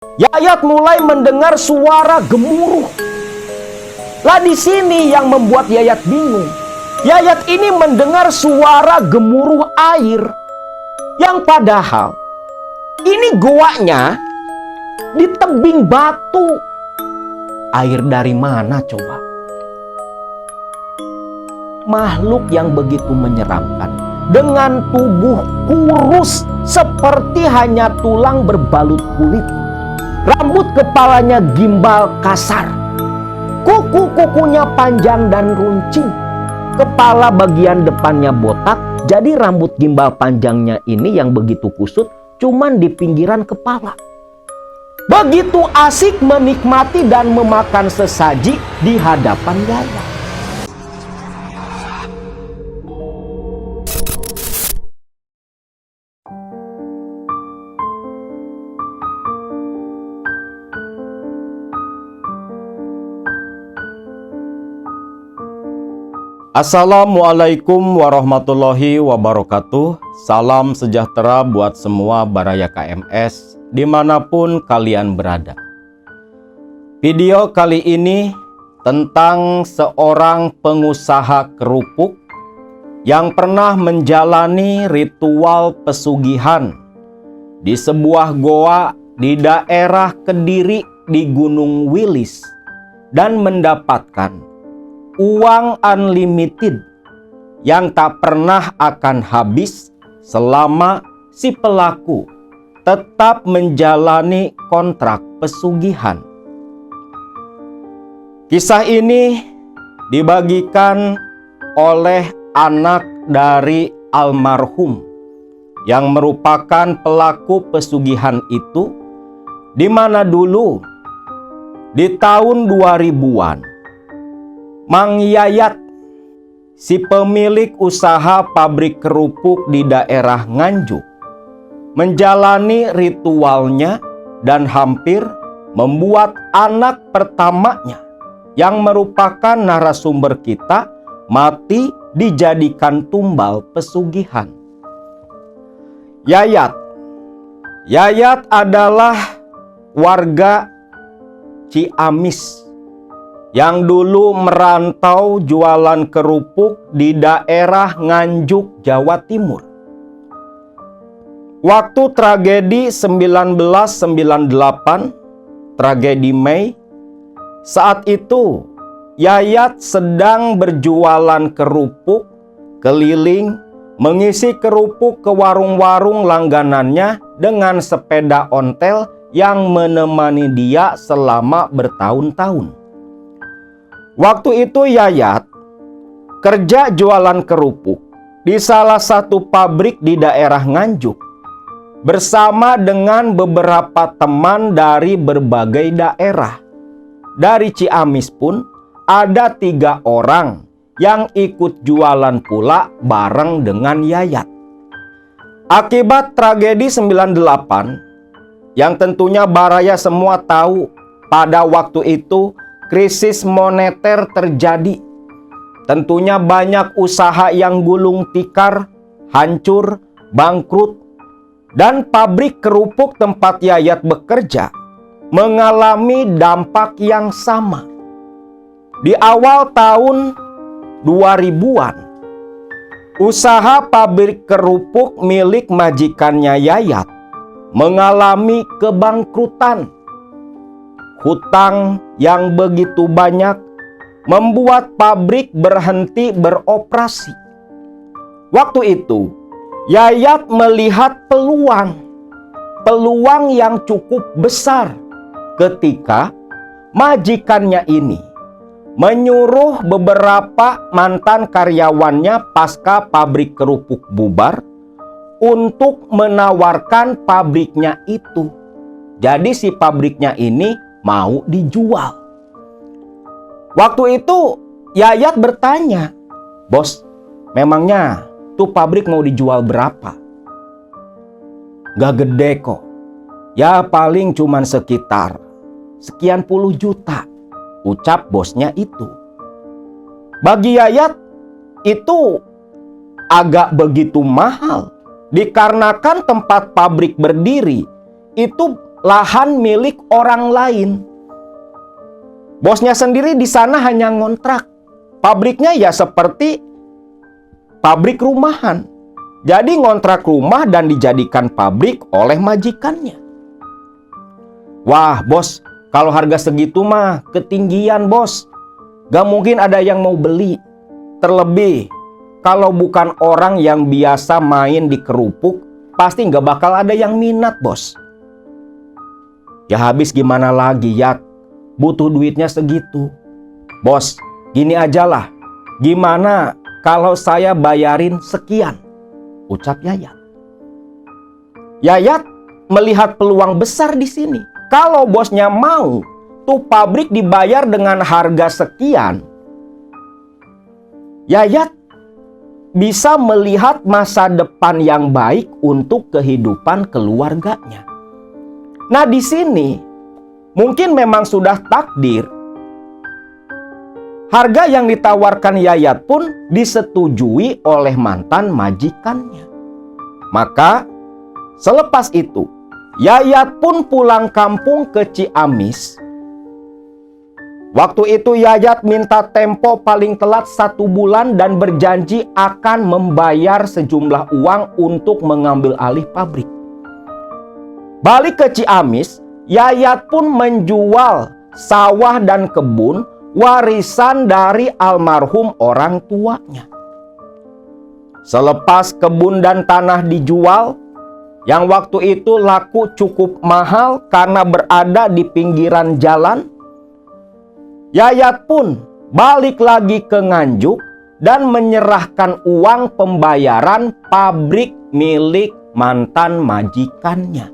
Yayat mulai mendengar suara gemuruh. Lah di sini yang membuat Yayat bingung. Yayat ini mendengar suara gemuruh air. Yang padahal ini goanya di tebing batu. Air dari mana coba? Makhluk yang begitu menyeramkan, dengan tubuh kurus seperti hanya tulang berbalut kulit. Rambut kepalanya gimbal kasar. Kuku-kukunya panjang dan runcing. Kepala bagian depannya botak, jadi rambut gimbal panjangnya ini yang begitu kusut cuman di pinggiran kepala. Begitu asik menikmati dan memakan sesaji di hadapan Yayat. Assalamualaikum warahmatullahi wabarakatuh. Salam sejahtera buat semua Baraya KMS dimanapun kalian berada. Video kali ini tentang seorang pengusaha kerupuk yang pernah menjalani ritual pesugihan di sebuah goa di daerah Kediri di Gunung Wilis dan mendapatkan uang unlimited yang tak pernah akan habis selama si pelaku tetap menjalani kontrak pesugihan. Kisah ini dibagikan oleh anak dari almarhum yang merupakan pelaku pesugihan itu, di mana dulu di tahun 2000-an Mang Yayat, si pemilik usaha pabrik kerupuk di daerah Nganjuk, menjalani ritualnya dan hampir membuat anak pertamanya yang merupakan narasumber kita mati dijadikan tumbal pesugihan. Yayat adalah warga Ciamis yang dulu merantau jualan kerupuk di daerah Nganjuk, Jawa Timur. Waktu tragedi 1998, tragedi Mei, saat itu Yayat sedang berjualan kerupuk keliling, mengisi kerupuk ke warung-warung langganannya dengan sepeda ontel yang menemani dia selama bertahun-tahun. Waktu itu Yayat kerja jualan kerupuk di salah satu pabrik di daerah Nganjuk bersama dengan beberapa teman dari berbagai daerah. Dari Ciamis pun ada 3 orang yang ikut jualan pula bareng dengan Yayat. Akibat tragedi 98 yang tentunya Baraya semua tahu, pada waktu itu krisis moneter terjadi. Tentunya banyak usaha yang gulung tikar, hancur, bangkrut, dan pabrik kerupuk tempat Yayat bekerja mengalami dampak yang sama. Di awal tahun 2000-an, usaha pabrik kerupuk milik majikannya Yayat mengalami kebangkrutan. Hutang yang begitu banyak membuat pabrik berhenti beroperasi. Waktu itu, Yayat melihat peluang yang cukup besar ketika majikannya ini menyuruh beberapa mantan karyawannya pasca pabrik kerupuk bubar untuk menawarkan pabriknya itu. Jadi si pabriknya ini mau dijual. Waktu itu Yayat bertanya, "Bos, memangnya tuh pabrik mau dijual berapa?" "Gak gede kok. Ya paling cuman sekitar sekian puluh juta," ucap bosnya itu. Bagi Yayat itu agak begitu mahal, dikarenakan tempat pabrik berdiri itu lahan milik orang lain. Bosnya sendiri di sana hanya ngontrak. Pabriknya ya seperti pabrik rumahan. Jadi ngontrak rumah dan dijadikan pabrik oleh majikannya. Wah bos, kalau harga segitu mah ketinggian bos. Gak mungkin ada yang mau beli. Terlebih kalau bukan orang yang biasa main di kerupuk, pasti gak bakal ada yang minat bos. Ya habis gimana lagi ya, butuh duitnya segitu. Bos, gini aja lah. Gimana kalau saya bayarin sekian? Ucap Yayat. Yayat melihat peluang besar di sini. Kalau bosnya mau, tuh pabrik dibayar dengan harga sekian. Yayat bisa melihat masa depan yang baik untuk kehidupan keluarganya. Nah, di sini mungkin memang sudah takdir. Harga yang ditawarkan Yayat pun disetujui oleh mantan majikannya. Maka selepas itu Yayat pun pulang kampung ke Ciamis. Waktu itu Yayat minta tempo paling telat 1 bulan dan berjanji akan membayar sejumlah uang untuk mengambil alih pabrik. Balik ke Ciamis, Yayat pun menjual sawah dan kebun warisan dari almarhum orang tuanya. Selepas kebun dan tanah dijual, yang waktu itu laku cukup mahal karena berada di pinggiran jalan, Yayat pun balik lagi ke Nganjuk dan menyerahkan uang pembayaran pabrik milik mantan majikannya.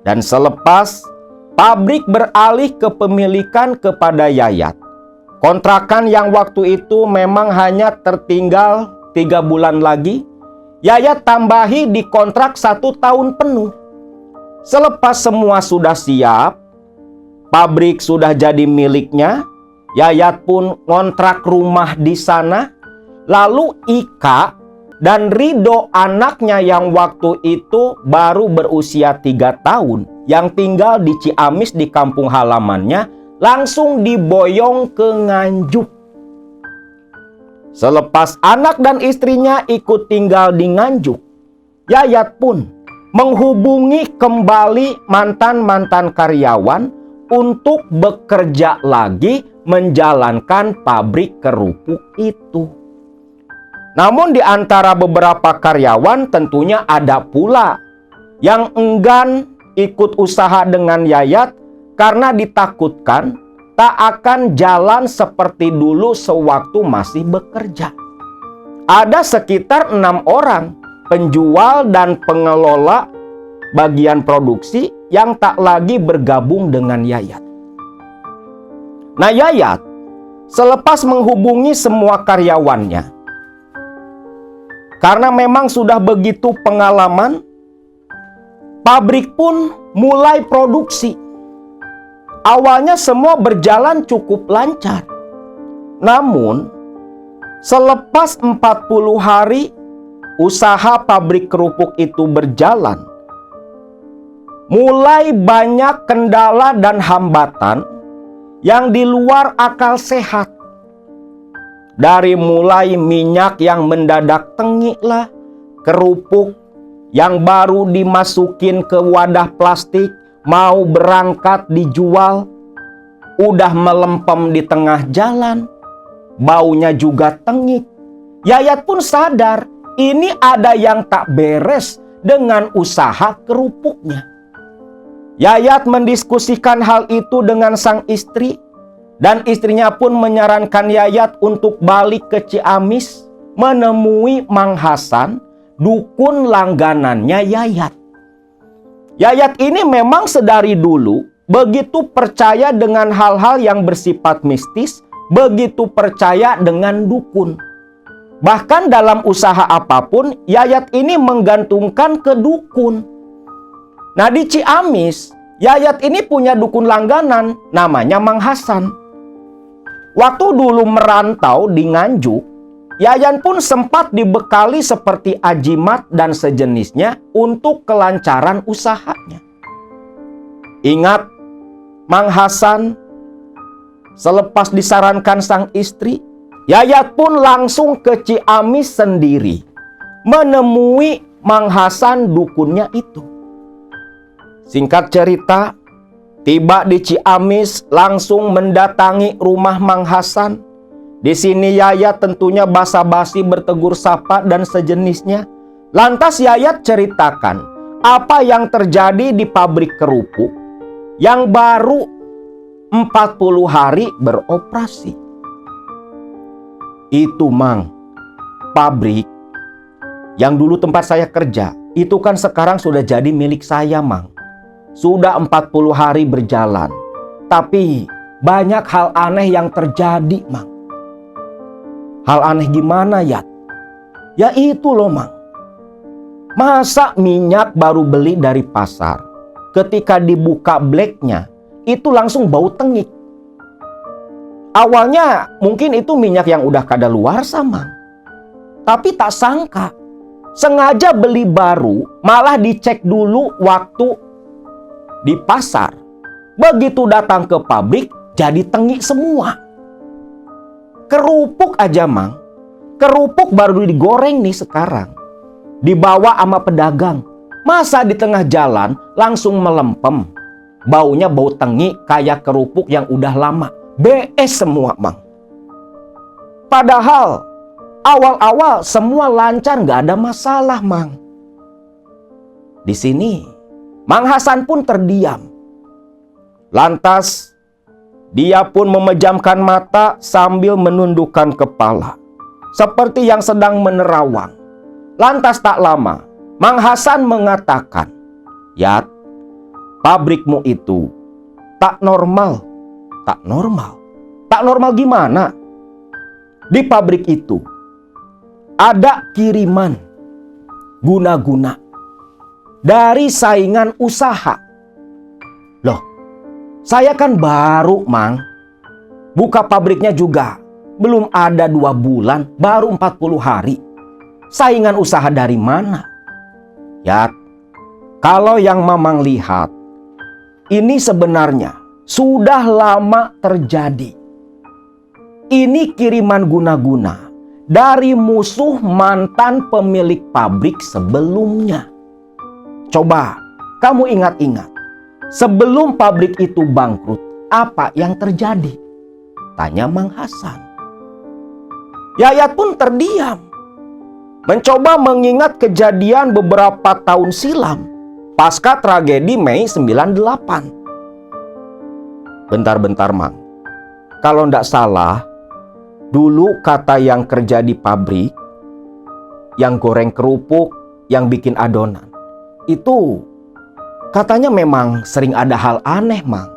Dan selepas pabrik beralih kepemilikan kepada Yayat, kontrakan yang waktu itu memang hanya tertinggal 3 bulan lagi, Yayat tambahi di kontrak 1 tahun penuh. Selepas semua sudah siap, pabrik sudah jadi miliknya, Yayat pun ngontrak rumah di sana. Lalu Ika dan Rido, anaknya yang waktu itu baru berusia 3 tahun, yang tinggal di Ciamis di kampung halamannya, langsung diboyong ke Nganjuk. Selepas anak dan istrinya ikut tinggal di Nganjuk, Yayat pun menghubungi kembali mantan-mantan karyawan untuk bekerja lagi menjalankan pabrik kerupuk itu. Namun di antara beberapa karyawan tentunya ada pula yang enggan ikut usaha dengan Yayat karena ditakutkan tak akan jalan seperti dulu sewaktu masih bekerja. Ada sekitar 6 orang penjual dan pengelola bagian produksi yang tak lagi bergabung dengan Yayat. Nah, Yayat selepas menghubungi semua karyawannya, karena memang sudah begitu pengalaman, pabrik pun mulai produksi. Awalnya semua berjalan cukup lancar. Namun, selepas 40 hari usaha pabrik kerupuk itu berjalan, mulai banyak kendala dan hambatan yang di luar akal sehat. Dari mulai minyak yang mendadak tengik lah, kerupuk yang baru dimasukin ke wadah plastik, mau berangkat dijual, udah melempem di tengah jalan, baunya juga tengik. Yayat pun sadar ini ada yang tak beres dengan usaha kerupuknya. Yayat mendiskusikan hal itu dengan sang istri, dan istrinya pun menyarankan Yayat untuk balik ke Ciamis menemui Mang Hasan, dukun langganannya Yayat. Yayat ini memang sedari dulu begitu percaya dengan hal-hal yang bersifat mistis, begitu percaya dengan dukun. Bahkan dalam usaha apapun, Yayat ini menggantungkan ke dukun. Nah, di Ciamis, Yayat ini punya dukun langganan, namanya Mang Hasan. Waktu dulu merantau di Nganjuk, Yayat pun sempat dibekali seperti ajimat dan sejenisnya untuk kelancaran usahanya. Ingat, Mang Hasan selepas disarankan sang istri, Yayat pun langsung ke Ciamis sendiri menemui Mang Hasan dukunnya itu. Singkat cerita, tiba di Ciamis langsung mendatangi rumah Mang Hasan. Di sini Yayat tentunya basa-basi bertegur sapa dan sejenisnya. Lantas Yayat ceritakan apa yang terjadi di pabrik kerupuk yang baru 40 hari beroperasi. Itu Mang, pabrik yang dulu tempat saya kerja, itu kan sekarang sudah jadi milik saya Mang. Sudah 40 hari berjalan, tapi banyak hal aneh yang terjadi Mang. Hal aneh gimana ya? Ya itu loh Mang. Masa minyak baru beli dari pasar, ketika dibuka bleknya, itu langsung bau tengik. Awalnya mungkin itu minyak yang udah kadaluarsa Mang. Tapi tak sangka, sengaja beli baru, malah dicek dulu waktu di pasar. Begitu datang ke pabrik, jadi tengik semua. Kerupuk aja Mang, kerupuk baru digoreng nih sekarang, dibawa sama pedagang. Masa di tengah jalan langsung melempem. Baunya bau tengik kayak kerupuk yang udah lama. BS semua Mang. Padahal awal-awal semua lancar, gak ada masalah Mang. Di sini Mang Hasan pun terdiam. Lantas dia pun memejamkan mata sambil menundukkan kepala, seperti yang sedang menerawang. Lantas tak lama Mang Hasan mengatakan, "Yat, pabrikmu itu tak normal." Tak normal? Tak normal gimana? Di pabrik itu ada kiriman guna-guna dari saingan usaha. Loh, saya kan baru Mang. Buka pabriknya juga belum ada 2 bulan, baru 40 hari. Saingan usaha dari mana? Ya, kalau yang Mamang lihat, ini sebenarnya sudah lama terjadi. Ini kiriman guna-guna dari musuh mantan pemilik pabrik sebelumnya. Coba kamu ingat-ingat, sebelum pabrik itu bangkrut, apa yang terjadi? Tanya Mang Hasan. Yayat pun terdiam, mencoba mengingat kejadian beberapa tahun silam, pasca tragedi Mei 98. Bentar-bentar Mang, kalau ndak salah, dulu kata yang kerja di pabrik, yang goreng kerupuk, yang bikin adonan, itu katanya memang sering ada hal aneh Mang.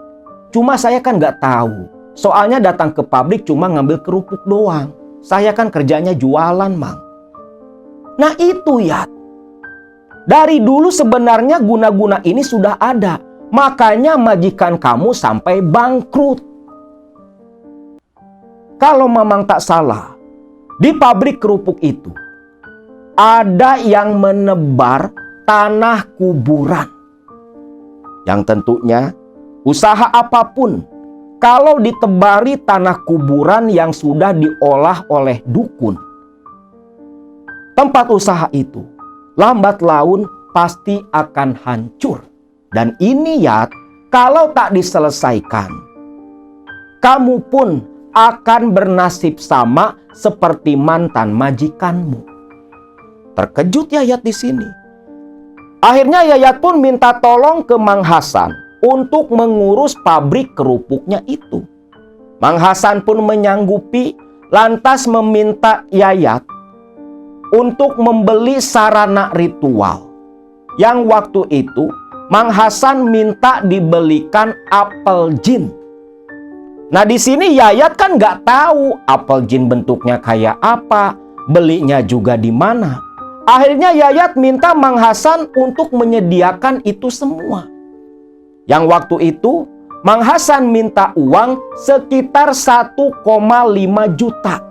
Cuma saya kan nggak tahu, soalnya datang ke pabrik cuma ngambil kerupuk doang. Saya kan kerjanya jualan Mang. Nah itu ya, dari dulu sebenarnya guna-guna ini sudah ada. Makanya majikan kamu sampai bangkrut. Kalau Mamang tak salah, di pabrik kerupuk itu ada yang menebar tanah kuburan. Yang tentunya usaha apapun, kalau ditebari tanah kuburan yang sudah diolah oleh dukun, tempat usaha itu lambat laun pasti akan hancur. Dan ini ya, kalau tak diselesaikan, kamu pun akan bernasib sama seperti mantan majikanmu. Terkejut Yayat di sini. Akhirnya Yayat pun minta tolong ke Mang Hasan untuk mengurus pabrik kerupuknya itu. Mang Hasan pun menyanggupi, lantas meminta Yayat untuk membeli sarana ritual. Yang waktu itu Mang Hasan minta dibelikan apel jin. Nah di sini Yayat kan nggak tahu apel jin bentuknya kayak apa, belinya juga di mana. Akhirnya Yayat minta Mang Hasan untuk menyediakan itu semua. Yang waktu itu Mang Hasan minta uang sekitar 1,5 juta.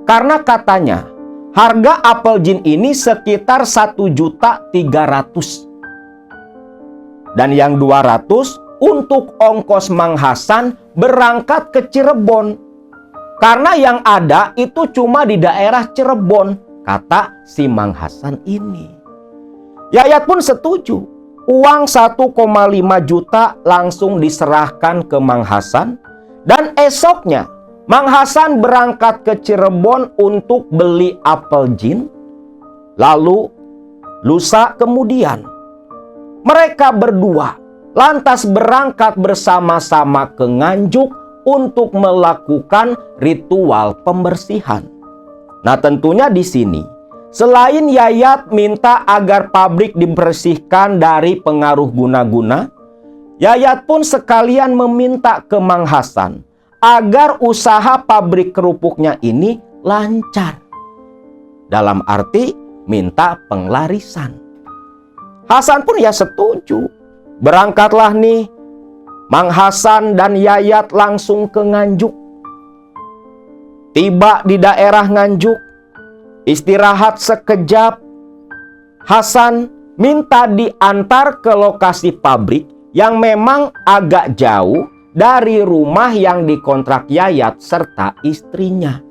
Karena katanya harga apel jin ini sekitar 1.300.000. Dan yang 200 untuk ongkos Mang Hasan berangkat ke Cirebon. Karena yang ada itu cuma di daerah Cirebon, kata si Mang Hasan ini. Yayat pun setuju. Uang 1,5 juta langsung diserahkan ke Mang Hasan. Dan esoknya Mang Hasan berangkat ke Cirebon untuk beli apel jin. Lalu lusa kemudian mereka berdua lantas berangkat bersama-sama ke Nganjuk untuk melakukan ritual pembersihan. Nah, tentunya di sini selain Yayat minta agar pabrik dibersihkan dari pengaruh guna-guna, Yayat pun sekalian meminta ke Mang Hasan agar usaha pabrik kerupuknya ini lancar. Dalam arti minta penglarisan. Hasan pun ya setuju. Berangkatlah nih Mang Hasan dan Yayat langsung ke Nganjuk. Tiba di daerah Nganjuk, istirahat sekejap. Hasan minta diantar ke lokasi pabrik yang memang agak jauh dari rumah yang dikontrak Yayat serta istrinya.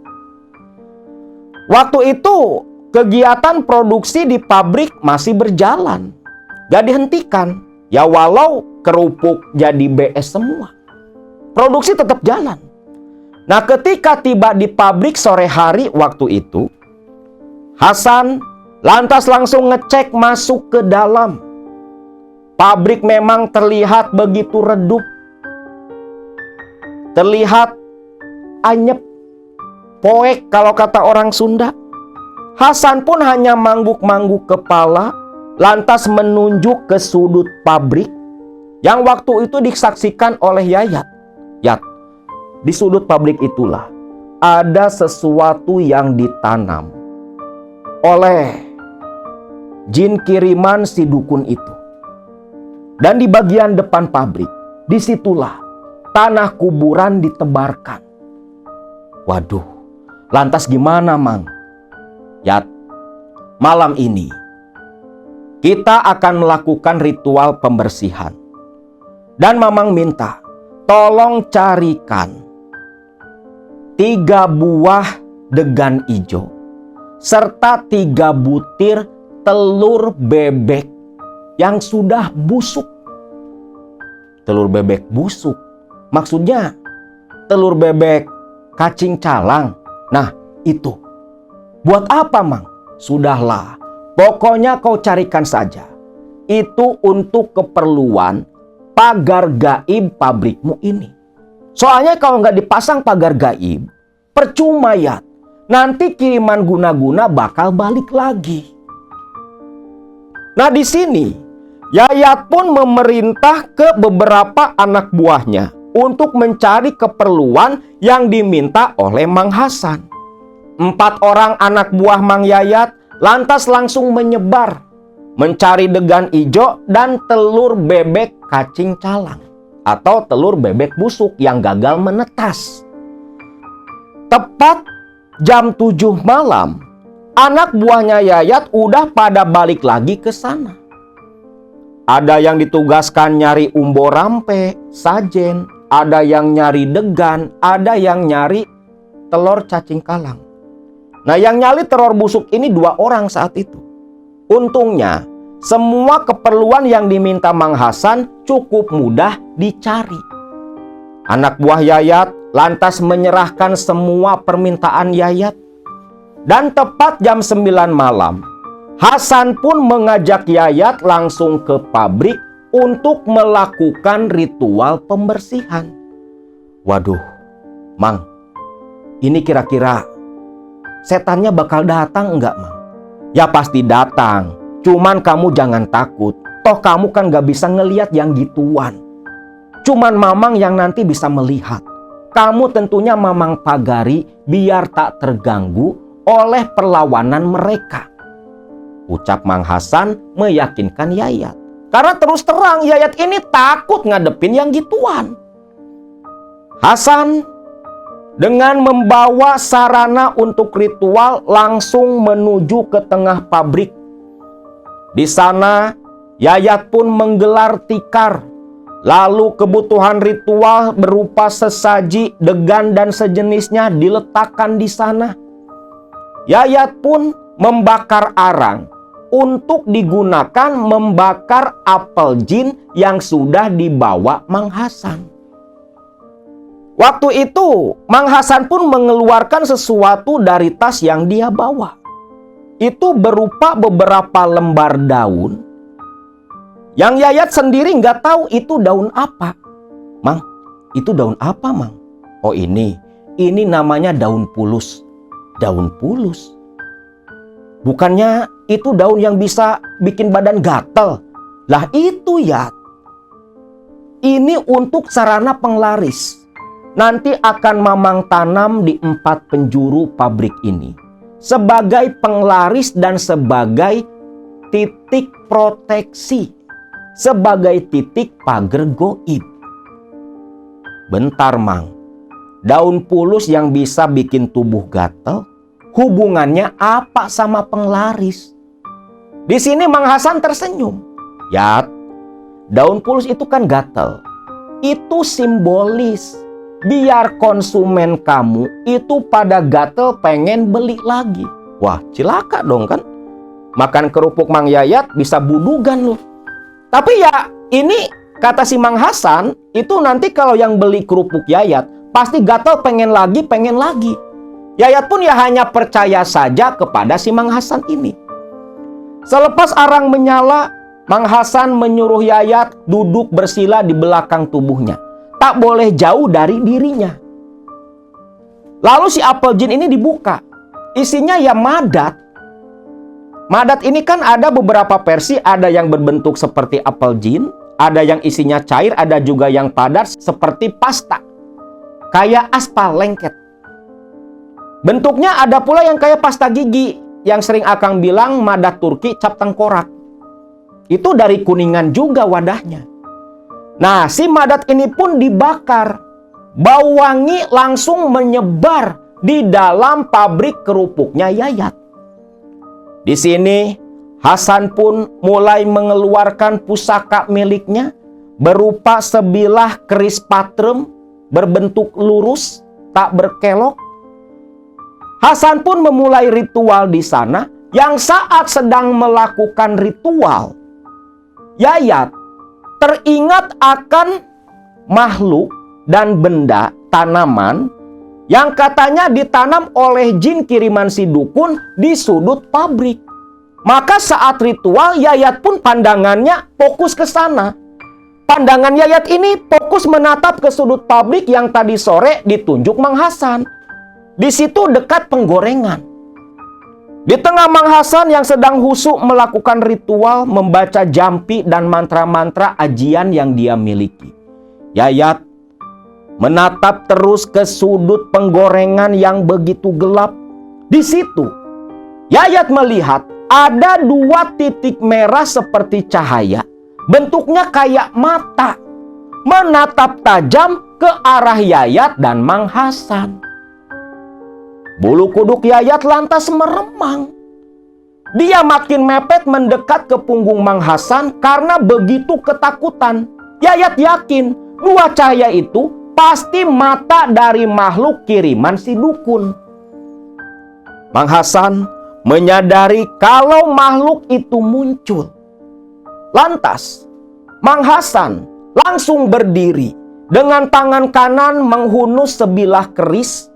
Waktu itu kegiatan produksi di pabrik masih berjalan, gak dihentikan. Ya walau kerupuk jadi BS semua, produksi tetap jalan. Nah, ketika tiba di pabrik sore hari waktu itu, Hasan lantas langsung ngecek masuk ke dalam. Pabrik memang terlihat begitu redup, terlihat anyep, poek kalau kata orang Sunda. Hasan pun hanya mangguk-mangguk kepala, lantas menunjuk ke sudut pabrik yang waktu itu disaksikan oleh Yayat. Yat, di sudut pabrik itulah ada sesuatu yang ditanam oleh jin kiriman si dukun itu. Dan di bagian depan pabrik, disitulah tanah kuburan ditebarkan. Waduh, lantas gimana, Mang? Yat, malam ini kita akan melakukan ritual pembersihan. Dan Mamang minta, tolong carikan 3 buah degan ijo serta 3 butir telur bebek yang sudah busuk. Telur bebek busuk, maksudnya telur bebek cacing calang. Nah, itu. Buat apa, Mang? Sudahlah, pokoknya kau carikan saja. Itu untuk keperluan pagar gaib pabrikmu ini. Soalnya kalau nggak dipasang pagar gaib, percuma ya. Nanti kiriman guna-guna bakal balik lagi. Nah, di sini Yayat pun memerintah ke beberapa anak buahnya untuk mencari keperluan yang diminta oleh Mang Hasan. 4 orang anak buah Mang Yayat lantas langsung menyebar mencari degan ijo dan telur bebek cacing calang atau telur bebek busuk yang gagal menetas. Tepat jam 7 malam, anak buahnya Yayat udah pada balik lagi ke sana. Ada yang ditugaskan nyari umbo rampe, sajen, ada yang nyari degan, ada yang nyari telur cacing kalang. Nah, yang nyali telur busuk ini 2 orang saat itu. Untungnya, semua keperluan yang diminta Mang Hasan cukup mudah dicari. Anak buah Yayat lantas menyerahkan semua permintaan Yayat. Dan tepat jam 9 malam, Hasan pun mengajak Yayat langsung ke pabrik untuk melakukan ritual pembersihan. Waduh, Mang, ini kira-kira setannya bakal datang enggak, Mang? Ya pasti datang, cuman kamu jangan takut. Toh kamu kan gak bisa ngelihat yang gituan. Cuman Mamang yang nanti bisa melihat. Kamu tentunya Mamang pagari biar tak terganggu oleh perlawanan mereka. Ucap Mang Hasan meyakinkan Yayat. Karena terus terang Yayat ini takut ngadepin yang gituan. Hasan dengan membawa sarana untuk ritual langsung menuju ke tengah pabrik. Di sana Yayat pun menggelar tikar Lalu kebutuhan ritual berupa sesaji, degan, dan sejenisnya diletakkan di sana. Yayat pun membakar arang untuk digunakan membakar apel jin yang sudah dibawa Mang Hasan. Waktu itu, Mang Hasan pun mengeluarkan sesuatu dari tas yang dia bawa. Itu berupa beberapa lembar daun. Yang Yayat sendiri nggak tahu itu daun apa. Mang, itu daun apa, Mang? Oh ini namanya daun pulus. Daun pulus. Bukannya itu daun yang bisa bikin badan gatel. Lah itu ya. Ini untuk sarana penglaris. Nanti akan Mamang tanam di 4 penjuru pabrik ini. Sebagai penglaris dan sebagai titik proteksi. Sebagai titik pagar goib. Bentar, Mang. Daun pulus yang bisa bikin tubuh gatel, hubungannya apa sama penglaris? Di sini Mang Hasan tersenyum. Ya, daun pulus itu kan gatel. Itu simbolis. Biar konsumen kamu itu pada gatel pengen beli lagi. Wah, cilaka dong kan? Makan kerupuk Mang Yayat bisa budugan loh. Tapi ya ini kata si Mang Hasan, itu nanti kalau yang beli kerupuk Yayat pasti gatel pengen lagi, pengen lagi. Yayat pun ya hanya percaya saja kepada si Mang Hasan ini. Selepas arang menyala, Mang Hasan menyuruh Yayat duduk bersila di belakang tubuhnya. Tak boleh jauh dari dirinya. Lalu si apel jin ini dibuka. Isinya ya madat. Madat ini kan ada beberapa versi, ada yang berbentuk seperti apel jin, ada yang isinya cair, ada juga yang padat seperti pasta. Kayak aspal lengket. Bentuknya ada pula yang kayak pasta gigi, yang sering Akang bilang madat Turki cap tengkorak. Itu dari Kuningan juga wadahnya. Nah, si madat ini pun dibakar. Bau wangi langsung menyebar di dalam pabrik kerupuknya Yayat. Di sini, Hasan pun mulai mengeluarkan pusaka miliknya berupa sebilah keris patrem berbentuk lurus, tak berkelok. Hasan pun memulai ritual di sana yang saat sedang melakukan ritual. Yayat teringat akan makhluk dan benda tanaman yang katanya ditanam oleh jin kiriman si dukun di sudut pabrik. Maka saat ritual, Yayat pun pandangannya fokus ke sana. Pandangan Yayat ini fokus menatap ke sudut pabrik yang tadi sore ditunjuk Mang Hasan. Di situ dekat penggorengan. Di tengah Mang Hasan yang sedang husuk melakukan ritual, membaca jampi dan mantra-mantra ajian yang dia miliki. Yayat menatap terus ke sudut penggorengan yang begitu gelap. Di situ, Yayat melihat ada 2 titik merah seperti cahaya. Bentuknya kayak mata. Menatap tajam ke arah Yayat dan Mang Hasan. Bulu kuduk Yayat lantas meremang. Dia makin mepet mendekat ke punggung Mang Hasan karena begitu ketakutan. Yayat yakin 2 cahaya itu pasti mata dari makhluk kiriman si dukun. Mang Hasan menyadari kalau makhluk itu muncul. Lantas, Mang Hasan langsung berdiri. Dengan tangan kanan menghunus sebilah keris.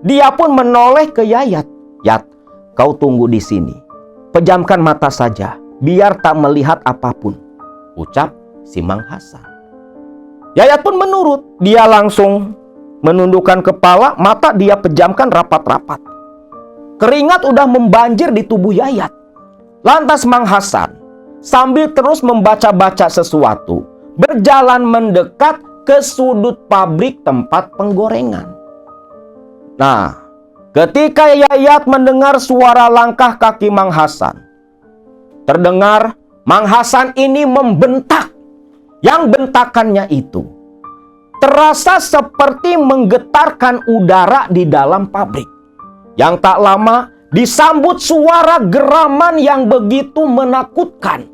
Dia pun menoleh ke Yayat. Yat, kau tunggu di sini. Pejamkan mata saja, biar tak melihat apapun, ucap si Mang Hasan. Yayat pun menurut. Dia langsung menundukkan kepala, mata dia pejamkan rapat-rapat. Keringat udah membanjir di tubuh Yayat. Lantas Mang Hasan sambil terus membaca-baca sesuatu, berjalan mendekat ke sudut pabrik tempat penggorengan. Nah, ketika Yayat mendengar suara langkah kaki Mang Hasan, terdengar Mang Hasan ini membentak. Yang bentakannya itu terasa seperti menggetarkan udara di dalam pabrik. Yang tak lama disambut suara geraman yang begitu menakutkan.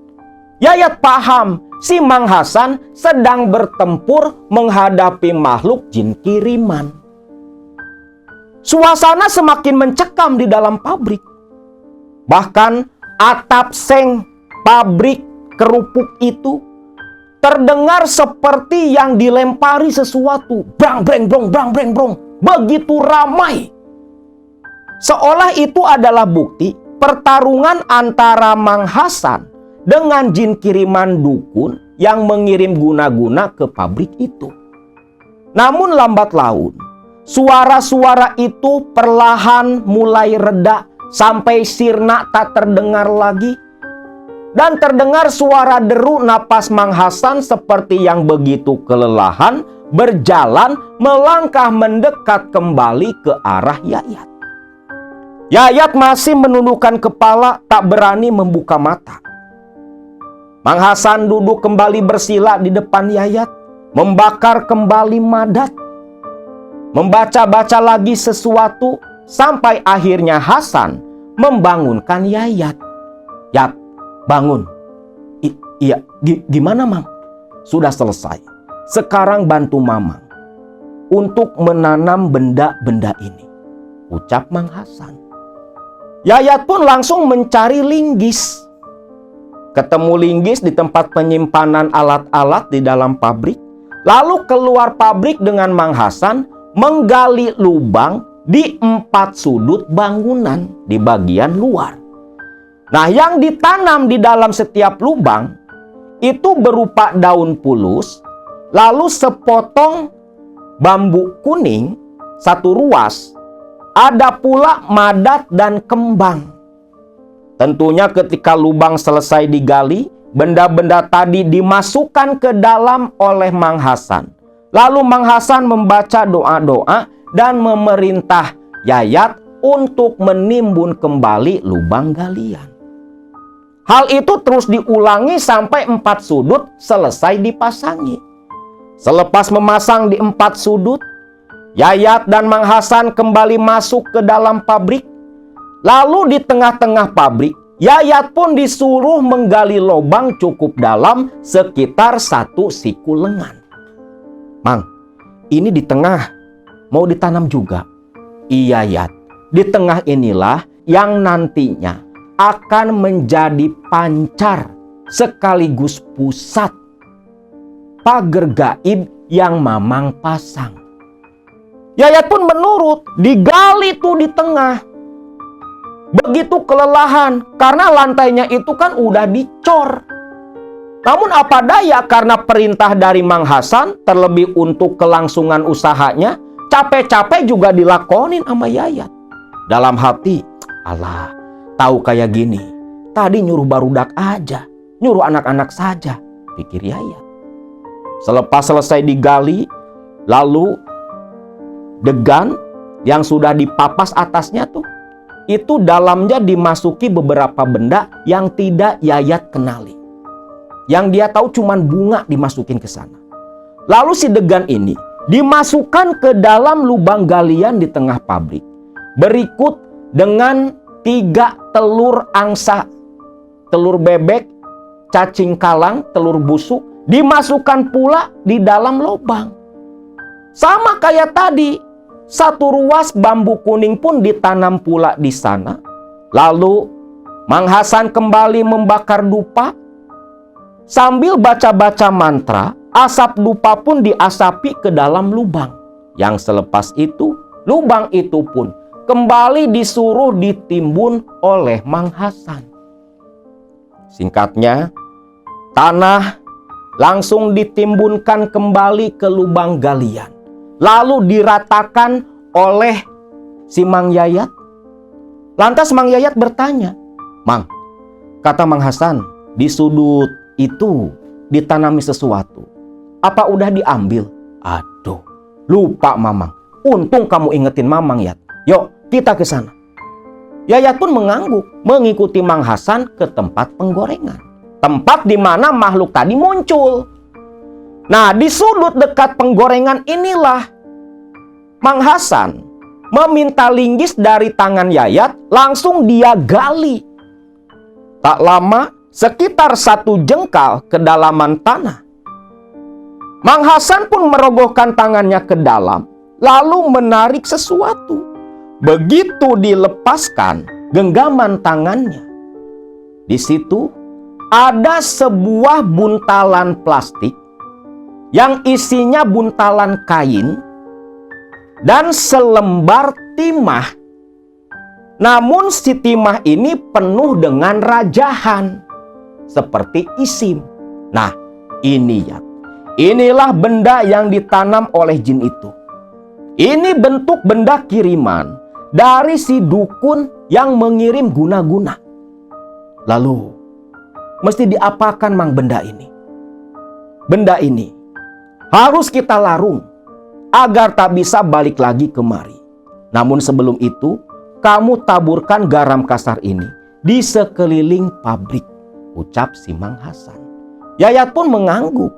Yayat paham si Mang Hasan sedang bertempur menghadapi makhluk jin kiriman. Suasana semakin mencekam di dalam pabrik. Bahkan atap seng pabrik kerupuk itu terdengar seperti yang dilempari sesuatu. Brang breng brong, brang breng brong. Begitu ramai. Seolah itu adalah bukti pertarungan antara Mang Hasan dengan jin kiriman dukun yang mengirim guna-guna ke pabrik itu. Namun lambat laun, suara-suara itu perlahan mulai reda sampai sirna tak terdengar lagi. Dan terdengar suara deru napas Mang Hasan seperti yang begitu kelelahan berjalan melangkah mendekat kembali ke arah Yayat. Yayat masih menundukkan kepala, tak berani membuka mata. Mang Hasan duduk kembali bersila di depan Yayat, membakar kembali madat, membaca-baca lagi sesuatu sampai akhirnya Hasan membangunkan Yayat. Yat, bangun. Iya, gimana Mang? Sudah selesai. Sekarang bantu Mamang untuk menanam benda-benda ini, ucap Mang Hasan. Yayat pun langsung mencari linggis. Ketemu linggis di tempat penyimpanan alat-alat di dalam pabrik. Lalu keluar pabrik dengan Mang Hasan menggali lubang di 4 sudut bangunan di bagian luar. Nah, yang ditanam di dalam setiap lubang itu berupa daun pulus, lalu sepotong bambu kuning, 1 ruas, ada pula madat dan kembang. Tentunya ketika lubang selesai digali, benda-benda tadi dimasukkan ke dalam oleh Mang Hasan. Lalu Mang Hasan membaca doa-doa dan memerintah Yayat untuk menimbun kembali lubang galian. Hal itu terus diulangi sampai 4 sudut selesai dipasangi. Selepas memasang di 4 sudut, Yayat dan Mang Hasan kembali masuk ke dalam pabrik. Lalu di tengah-tengah pabrik, Yayat pun disuruh menggali lubang cukup dalam sekitar 1 siku lengan. Mang, ini di tengah mau ditanam juga? Iya Yat, di tengah inilah yang nantinya akan menjadi pancar sekaligus pusat pagar gaib yang Mamang pasang. Yayat pun menurut, digali tuh di tengah. Begitu kelelahan karena lantainya itu kan udah dicor. Namun apa daya karena perintah dari Mang Hasan, terlebih untuk kelangsungan usahanya, capek-capek juga dilakonin sama Yayat. Dalam hati, alah, tahu kayak gini, tadi nyuruh barudak aja, nyuruh anak-anak saja, pikir Yayat. Selepas selesai digali, lalu degan yang sudah dipapas atasnya tuh, itu dalamnya dimasuki beberapa benda yang tidak Yayat kenali. Yang dia tahu cuman bunga dimasukin ke sana. Lalu si degan ini dimasukkan ke dalam lubang galian di tengah pabrik. Berikut dengan 3 telur angsa, telur bebek, cacing kalang, telur busuk, dimasukkan pula di dalam lubang. Sama kayak tadi. 1 ruas bambu kuning pun ditanam pula di sana. Lalu Mang Hasan kembali membakar dupa. Sambil baca-baca mantra, asap dupa pun diasapi ke dalam lubang. Yang selepas itu, lubang itu pun kembali disuruh ditimbun oleh Mang Hasan. Singkatnya, tanah langsung ditimbunkan kembali ke lubang galian. Lalu diratakan oleh si Mang Yayat. Lantas Mang Yayat bertanya, Mang, kata Mang Hasan, di sudut itu ditanami sesuatu. Apa udah diambil? Aduh, lupa Mamang. Untung kamu ingetin Mamang, Yat. Yuk, kita ke sana. Yayat pun mengangguk, mengikuti Mang Hasan ke tempat penggorengan. Tempat di mana makhluk tadi muncul. Nah, di sudut dekat penggorengan inilah Mang Hasan meminta linggis dari tangan Yayat, langsung dia gali. Tak lama sekitar 1 jengkal kedalaman tanah. Mang Hasan pun merogohkan tangannya ke dalam, lalu menarik sesuatu. Begitu dilepaskan genggaman tangannya, di situ ada sebuah buntalan plastik yang isinya buntalan kain dan selembar timah. Namun si timah ini penuh dengan rajahan seperti isim. Nah, inilah benda yang ditanam oleh jin itu. Ini bentuk benda kiriman dari si dukun yang mengirim guna-guna. Lalu, mesti diapakan mang benda ini? Benda ini harus kita larung agar tak bisa balik lagi kemari. Namun sebelum itu, kamu taburkan garam kasar ini di sekeliling pabrik, ucap si Mang Hasan. Yayat pun mengangguk.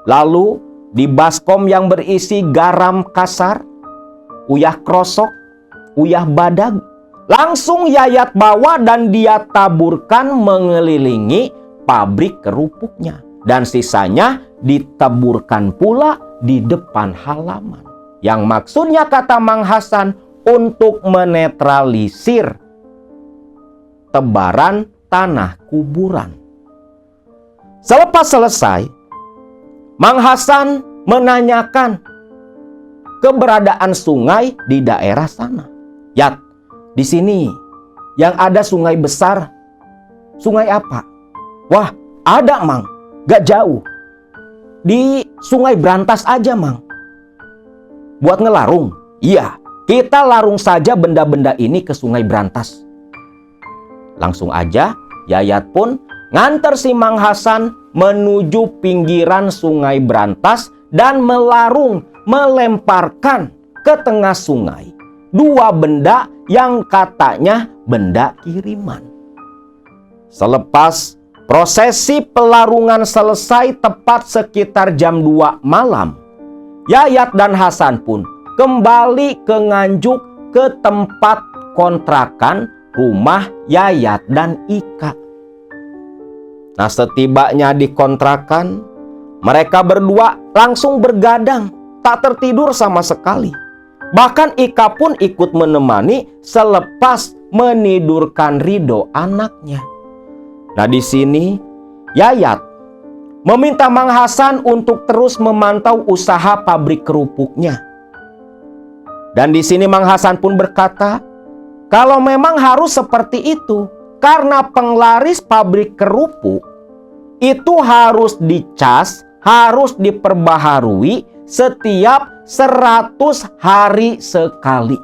Lalu di baskom yang berisi garam kasar, uyah krosok, uyah badag, langsung Yayat bawa dan dia taburkan mengelilingi pabrik kerupuknya. Dan sisanya ditaburkan pula di depan halaman. Yang maksudnya kata Mang Hasan untuk menetralisir tebaran tanah kuburan. Selepas selesai, Mang Hasan menanyakan keberadaan sungai di daerah sana. Yat, di sini yang ada sungai besar. Sungai apa? Wah, ada Mang, gak jauh. Di Sungai Brantas aja Mang. Buat ngelarung? Iya, kita larung saja benda-benda ini ke Sungai Brantas. Langsung aja Yayat pun nganter si Mang Hasan menuju pinggiran Sungai Brantas dan melemparkan ke tengah sungai 2 benda yang katanya benda kiriman. Selepas prosesi pelarungan selesai tepat sekitar jam 2 malam, Yayat dan Hasan pun kembali ke Nganjuk ke tempat kontrakan rumah Yayat dan Ika. Nah, setibanya di kontrakan, mereka berdua langsung bergadang, tak tertidur sama sekali. Bahkan Ika pun ikut menemani selepas menidurkan Ridho anaknya. Nah, di sini Yayat meminta Mang Hasan untuk terus memantau usaha pabrik kerupuknya. Dan di sini Mang Hasan pun berkata, kalau memang harus seperti itu, karena penglaris pabrik kerupuk itu harus dicas, harus diperbaharui setiap 100 hari sekali.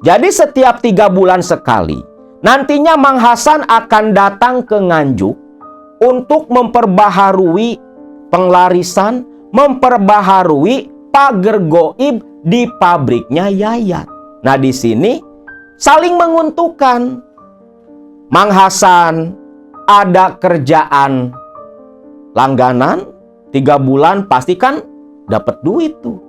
Jadi setiap 3 bulan sekali, nantinya Mang Hasan akan datang ke Nganjuk untuk memperbaharui penglarisan, memperbaharui pagar goib di pabriknya Yayat. Nah, di sini saling menguntungkan. Mang Hasan ada kerjaan langganan 3 bulan, pastikan dapat duit tuh.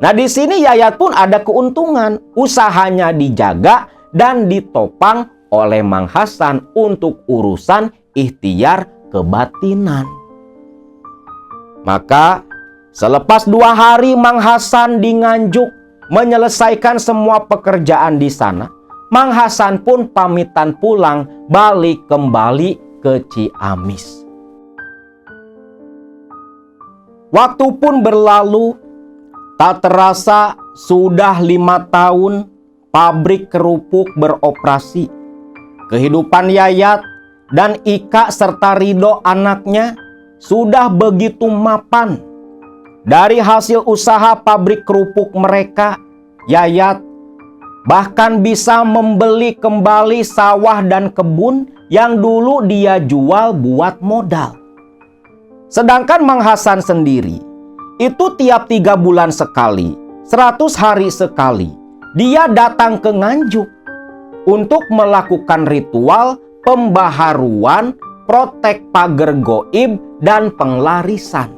Nah, di sini Yayat pun ada keuntungan, usahanya dijaga dan ditopang oleh Mang Hasan untuk urusan ikhtiar kebatinan. Maka selepas 2 hari Mang Hasan di Nganjuk menyelesaikan semua pekerjaan di sana, Mang Hasan pun pamitan pulang balik kembali ke Ciamis. Waktu pun berlalu, tak terasa sudah 5 tahun pabrik kerupuk beroperasi. Kehidupan Yayat dan Ika serta Ridho anaknya sudah begitu mapan. Dari hasil usaha pabrik kerupuk mereka, Yayat bahkan bisa membeli kembali sawah dan kebun yang dulu dia jual buat modal. Sedangkan Mang Hasan sendiri, itu tiap 3 bulan sekali, 100 hari sekali, dia datang ke Nganjuk untuk melakukan ritual pembaharuan, protek pagar goib, dan penglarisan.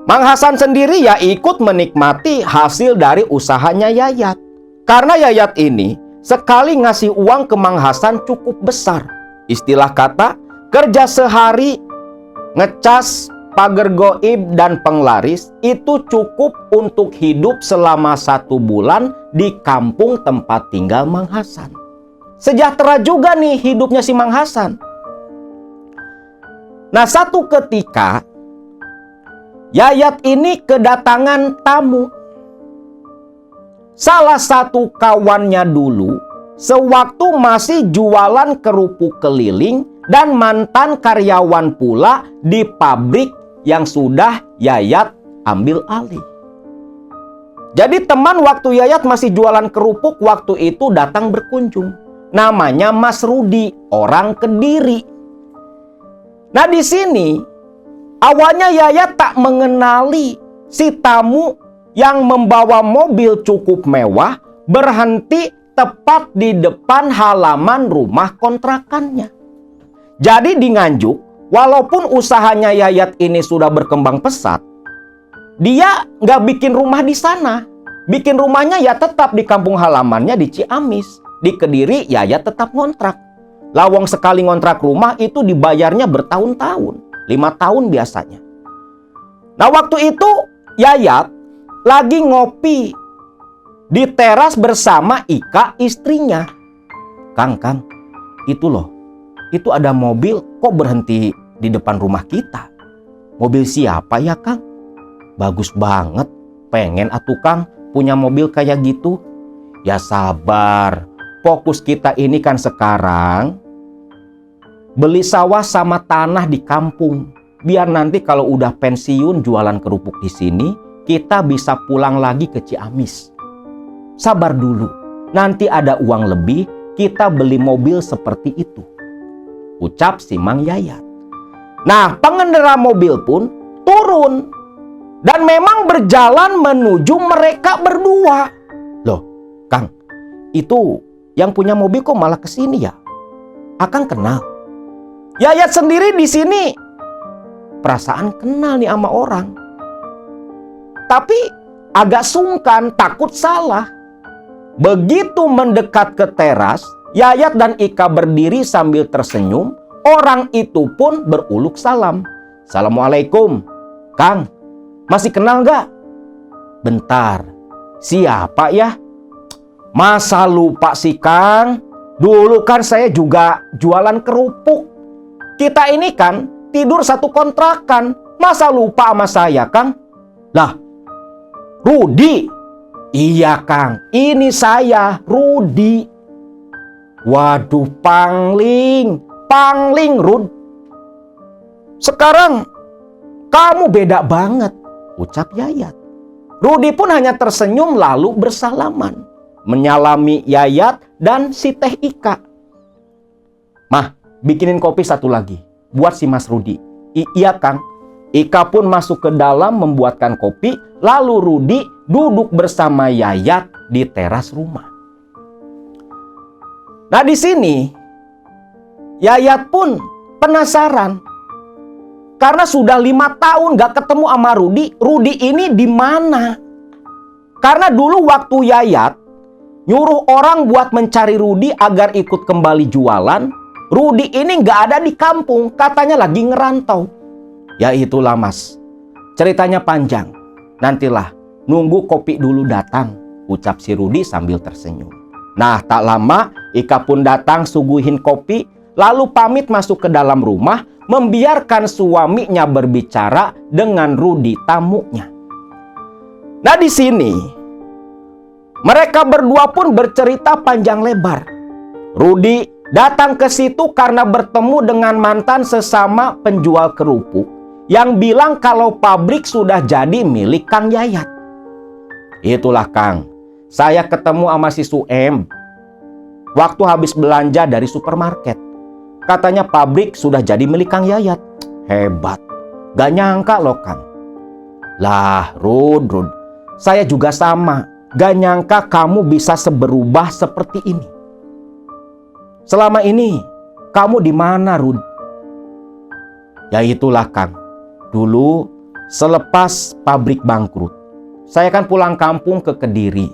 Mang Hasan sendiri ya ikut menikmati hasil dari usahanya Yayat. Karena Yayat ini sekali ngasih uang ke Mang Hasan cukup besar. Istilah kata, kerja sehari, ngecas, pagar goib, dan penglaris itu cukup untuk hidup selama 1 bulan di kampung tempat tinggal Mang Hasan. Sejahtera juga nih hidupnya si Mang Hasan. Nah, satu ketika Yayat ini kedatangan tamu. Salah satu kawannya dulu sewaktu masih jualan kerupuk keliling dan mantan karyawan pula di pabrik yang sudah Yayat ambil alih. Jadi teman waktu Yayat masih jualan kerupuk waktu itu datang berkunjung. Namanya Mas Rudi, orang Kediri. Nah, di sini awalnya Yayat tak mengenali si tamu yang membawa mobil cukup mewah berhenti tepat di depan halaman rumah kontrakannya. Jadi di Nganjuk, walaupun usahanya Yayat ini sudah berkembang pesat, dia nggak bikin rumah di sana. Bikin rumahnya ya tetap di kampung halamannya di Ciamis. Di Kediri Yayat tetap ngontrak. Lawang sekali ngontrak rumah itu dibayarnya bertahun-tahun. 5 tahun biasanya. Nah, waktu itu Yayat lagi ngopi di teras bersama Ika istrinya. Kang, itu loh. Itu ada mobil kok berhenti di depan rumah kita. Mobil siapa ya, Kang? Bagus banget. Pengen atuh Kang punya mobil kayak gitu. Ya sabar. Fokus kita ini kan sekarang beli sawah sama tanah di kampung. Biar nanti kalau udah pensiun jualan kerupuk di sini, kita bisa pulang lagi ke Ciamis. Sabar dulu. Nanti ada uang lebih, kita beli mobil seperti itu. Ucap si Mang Yayat. Nah, pengendara mobil pun turun. Dan memang berjalan menuju mereka berdua. Loh, Kang, itu yang punya mobil kok malah kesini ya? Akang kenal. Yayat sendiri di sini perasaan kenal nih sama orang. Tapi agak sungkan, takut salah. Begitu mendekat ke teras, Yayat dan Ika berdiri sambil tersenyum. Orang itu pun beruluk salam. Assalamualaikum. Kang, masih kenal gak? Bentar, siapa ya? Masa lupa sih Kang? Dulu kan saya juga jualan kerupuk. Kita ini kan tidur satu kontrakan. Masa lupa sama saya, Kang? Lah, Rudi. Iya, Kang. Ini saya, Rudi. Waduh, Pangling. Pangling, Rud. Sekarang kamu beda banget, ucap Yayat. Rudi pun hanya tersenyum lalu bersalaman. Menyalami Yayat dan si Teh Ika. Mah, bikinin kopi satu lagi buat si Mas Rudi. Iya Kang. Ika pun masuk ke dalam membuatkan kopi. Lalu Rudi duduk bersama Yayat di teras rumah. Nah, di sini Yayat pun penasaran. Karena sudah 5 tahun gak ketemu sama Rudi. Rudi ini di mana? Karena dulu waktu Yayat nyuruh orang buat mencari Rudi agar ikut kembali jualan, Rudi ini nggak ada di kampung, katanya lagi ngerantau. Ya itulah Mas, ceritanya panjang. Nantilah, nunggu kopi dulu datang, ucap si Rudi sambil tersenyum. Nah, tak lama Ika pun datang suguhin kopi, lalu pamit masuk ke dalam rumah, membiarkan suaminya berbicara dengan Rudi tamunya. Nah, di sini mereka berdua pun bercerita panjang lebar. Rudi datang ke situ karena bertemu dengan mantan sesama penjual kerupuk yang bilang kalau pabrik sudah jadi milik Kang Yayat. Itulah Kang, saya ketemu sama si Suem waktu habis belanja dari supermarket. Katanya pabrik sudah jadi milik Kang Yayat. Hebat, gak nyangka loh Kang. Lah Rud, saya juga sama. Gak nyangka kamu bisa seberubah seperti ini. Selama ini kamu di mana, Rud? Ya itulah Kang. Dulu selepas pabrik bangkrut, saya kan pulang kampung ke Kediri.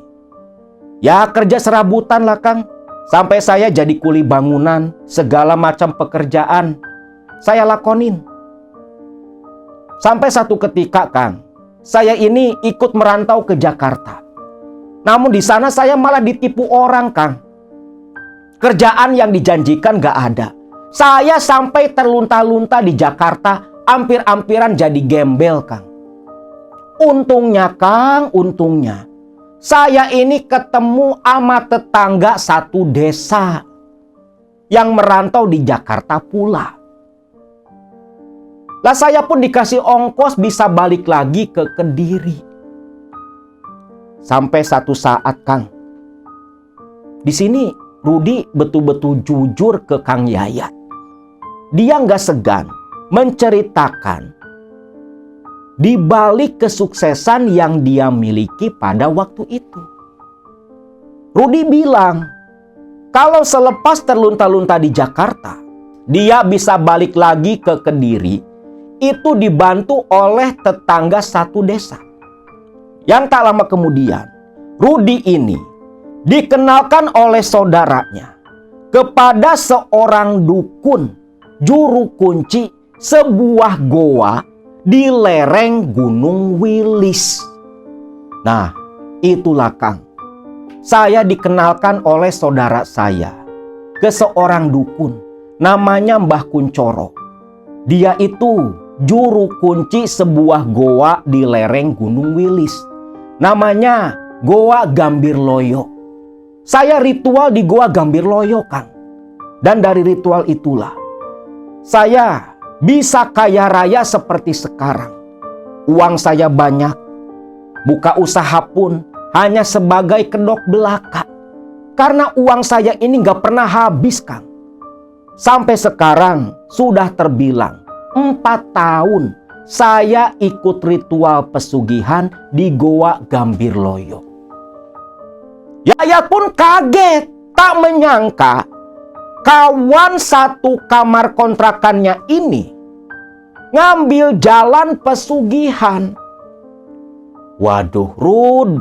Ya kerja serabutan lah Kang. Sampai saya jadi kuli bangunan, segala macam pekerjaan saya lakonin. Sampai satu ketika, Kang, saya ini ikut merantau ke Jakarta. Namun di sana saya malah ditipu orang, Kang. Kerjaan yang dijanjikan gak ada. Saya sampai terlunta-lunta di Jakarta, hampir-hampiran jadi gembel, Kang. Untungnya, Kang, untungnya saya ini ketemu sama tetangga satu desa yang merantau di Jakarta pula. Lah saya pun dikasih ongkos bisa balik lagi ke Kediri. Sampai satu saat, Kang, di sini Rudi betul-betul jujur ke Kang Yayat. Dia nggak segan menceritakan di balik kesuksesan yang dia miliki pada waktu itu. Rudi bilang, kalau selepas terlunta-lunta di Jakarta, dia bisa balik lagi ke Kediri, itu dibantu oleh tetangga satu desa. Yang tak lama kemudian, Rudi ini dikenalkan oleh saudaranya kepada seorang dukun, juru kunci sebuah goa di lereng Gunung Wilis. Nah, itulah, Kang, saya dikenalkan oleh saudara saya ke seorang dukun namanya Mbah Kuncoro. Dia itu juru kunci sebuah goa di lereng Gunung Wilis, namanya Goa Gambir Loyo. Saya ritual di Goa Gambir Loyo, Kang. Dan dari ritual itulah saya bisa kaya raya seperti sekarang. Uang saya banyak. Buka usaha pun hanya sebagai kedok belaka. Karena uang saya ini gak pernah habis, Kang. Sampai sekarang sudah terbilang 4 tahun saya ikut ritual pesugihan di Goa Gambir Loyo. Yayat pun kaget, tak menyangka kawan satu kamar kontrakannya ini ngambil jalan pesugihan. Waduh, Rud,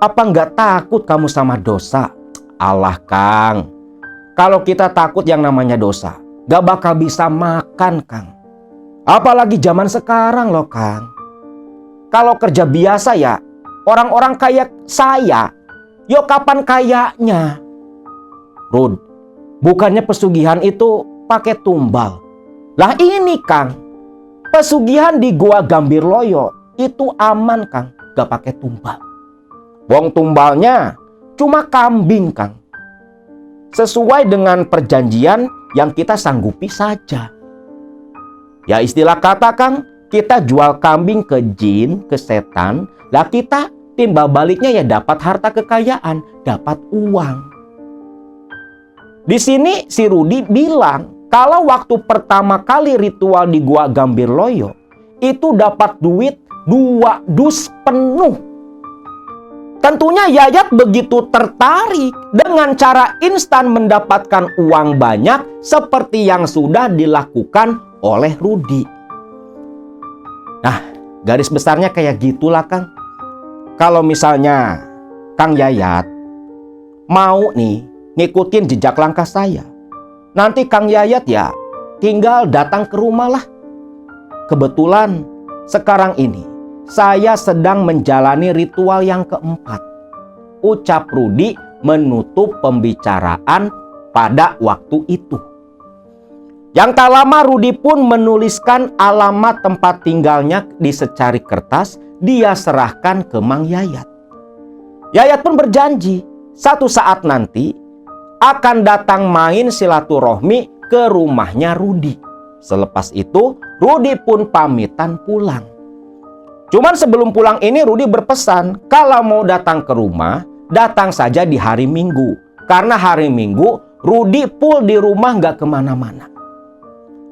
apa nggak takut kamu sama dosa? Alah, Kang, kalau kita takut yang namanya dosa, nggak bakal bisa makan, Kang. Apalagi zaman sekarang loh, Kang. Kalau kerja biasa ya, orang-orang kayak saya, yo kapan kayaknya? Rud, bukannya pesugihan itu pakai tumbal. Lah ini, Kang, pesugihan di Goa Gambir Loyo itu aman, Kang, gak pakai tumbal. Wong tumbalnya cuma kambing, Kang. Sesuai dengan perjanjian yang kita sanggupi saja. Ya istilah kata, Kang, kita jual kambing ke jin, ke setan, lah kita timbal baliknya ya dapat harta kekayaan, dapat uang. Di sini si Rudi bilang kalau waktu pertama kali ritual di Goa Gambir Loyo itu dapat duit 2 dus penuh. Tentunya Yayat begitu tertarik dengan cara instan mendapatkan uang banyak seperti yang sudah dilakukan oleh Rudi. Nah, garis besarnya kayak gitulah, Kang. Kalau misalnya Kang Yayat mau nih ngikutin jejak langkah saya, nanti Kang Yayat ya tinggal datang ke rumah lah. Kebetulan sekarang ini saya sedang menjalani ritual yang keempat. Ucap Rudi menutup pembicaraan pada waktu itu. Yang tak lama Rudi pun menuliskan alamat tempat tinggalnya di secari kertas. Dia serahkan ke Mang Yayat. Yayat pun berjanji satu saat nanti akan datang main silaturahmi ke rumahnya Rudi. Selepas itu Rudi pun pamitan pulang. Cuman sebelum pulang ini Rudi berpesan kalau mau datang ke rumah, datang saja di hari Minggu. Karena hari Minggu Rudi full di rumah gak kemana-mana.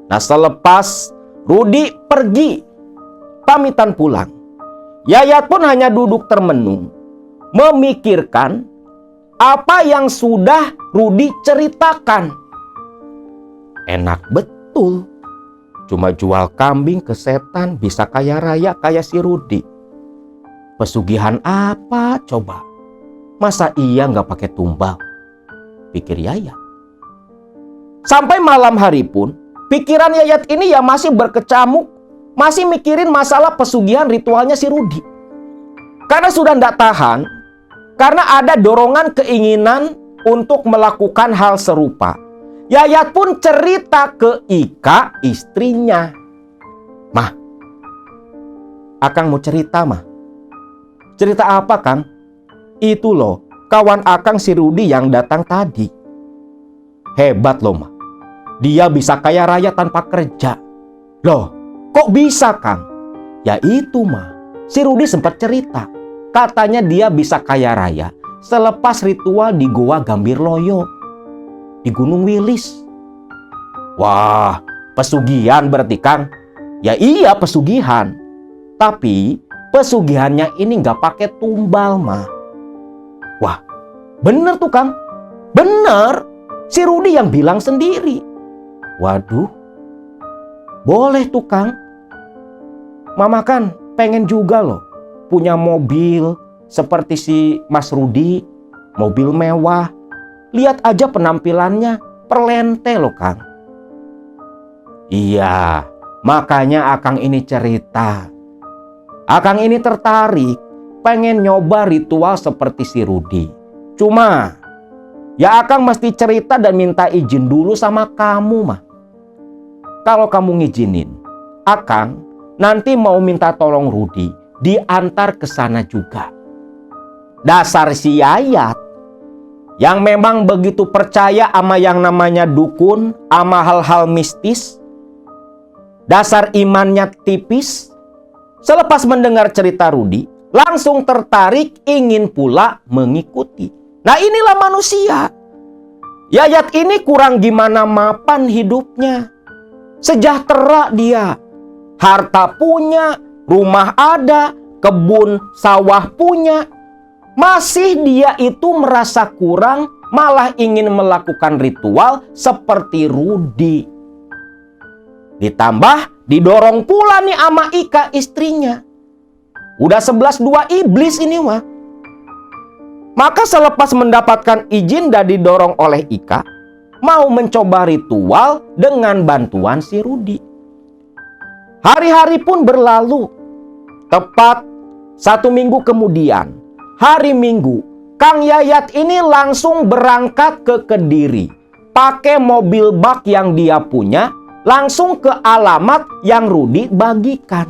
Nah, selepas Rudi pergi pamitan pulang, Yayat pun hanya duduk termenung memikirkan apa yang sudah Rudi ceritakan. Enak betul, cuma jual kambing ke setan bisa kaya raya kayak si Rudi. Pesugihan apa coba? Masa iya nggak pakai tumbal? pikir Yayat. Sampai malam hari pun, pikiran Yayat ini ya masih berkecamuk, masih mikirin masalah pesugihan ritualnya si Rudi. Karena sudah tidak tahan, karena ada dorongan keinginan untuk melakukan hal serupa. Yayat pun cerita ke Ika, istrinya. Mah, Akang mau cerita, Mah. Cerita apa, Kang? Itu loh, kawan Akang si Rudi yang datang tadi. Hebat loh, Mah. Dia bisa kaya raya tanpa kerja. Loh, kok bisa, Kang? Ya itu, Mah. Si Rudi sempat cerita. Katanya dia bisa kaya raya selepas ritual di Goa Gambir Loyo di Gunung Wilis. Wah, pesugihan berarti, Kang? Ya iya, pesugihan. Tapi pesugihannya ini nggak pakai tumbal, Mah. Wah, bener tuh, Kang. Bener. Si Rudi yang bilang sendiri. Waduh, boleh tuh, Kang. Mama kan pengen juga loh punya mobil seperti si Mas Rudi, mobil mewah. Lihat aja penampilannya, perlente loh, Kang. Iya, makanya Akang ini cerita. Akang ini tertarik, pengen nyoba ritual seperti si Rudi. Cuma, ya Akang mesti cerita dan minta izin dulu sama kamu, Mah. Kalau kamu ngizinin, Akang nanti mau minta tolong Rudi diantar ke sana juga. Dasar si Yayat yang memang begitu percaya sama yang namanya dukun, sama hal-hal mistis. Dasar imannya tipis. Selepas mendengar cerita Rudi, langsung tertarik ingin pula mengikuti. Nah, inilah manusia. Yayat ini kurang gimana mapan hidupnya. Sejahtera dia. Harta punya, rumah ada, kebun sawah punya. Masih dia itu merasa kurang, malah ingin melakukan ritual seperti Rudi. Ditambah didorong pula nih sama Ika, istrinya. Udah 11-2 iblis ini, mah. Maka selepas mendapatkan izin dan didorong oleh Ika, mau mencoba ritual dengan bantuan si Rudi. Hari-hari pun berlalu. Tepat 1 minggu kemudian, hari Minggu, Kang Yayat ini langsung berangkat ke Kediri. Pakai mobil bak yang dia punya, langsung ke alamat yang Rudi bagikan.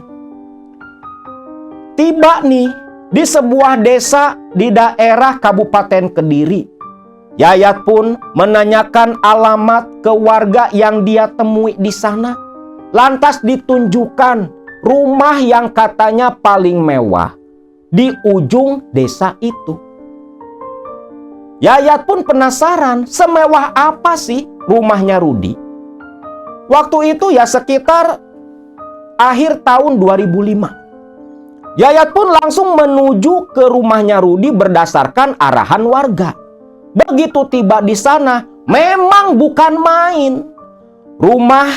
Tiba nih di sebuah desa di daerah Kabupaten Kediri. Yayat pun menanyakan alamat ke warga yang dia temui di sana. Lantas ditunjukkan rumah yang katanya paling mewah di ujung desa itu. Yayat pun penasaran, semewah apa sih rumahnya Rudi? Waktu itu ya sekitar akhir tahun 2005. Yayat pun langsung menuju ke rumahnya Rudi berdasarkan arahan warga. Begitu tiba di sana, memang bukan main. Rumah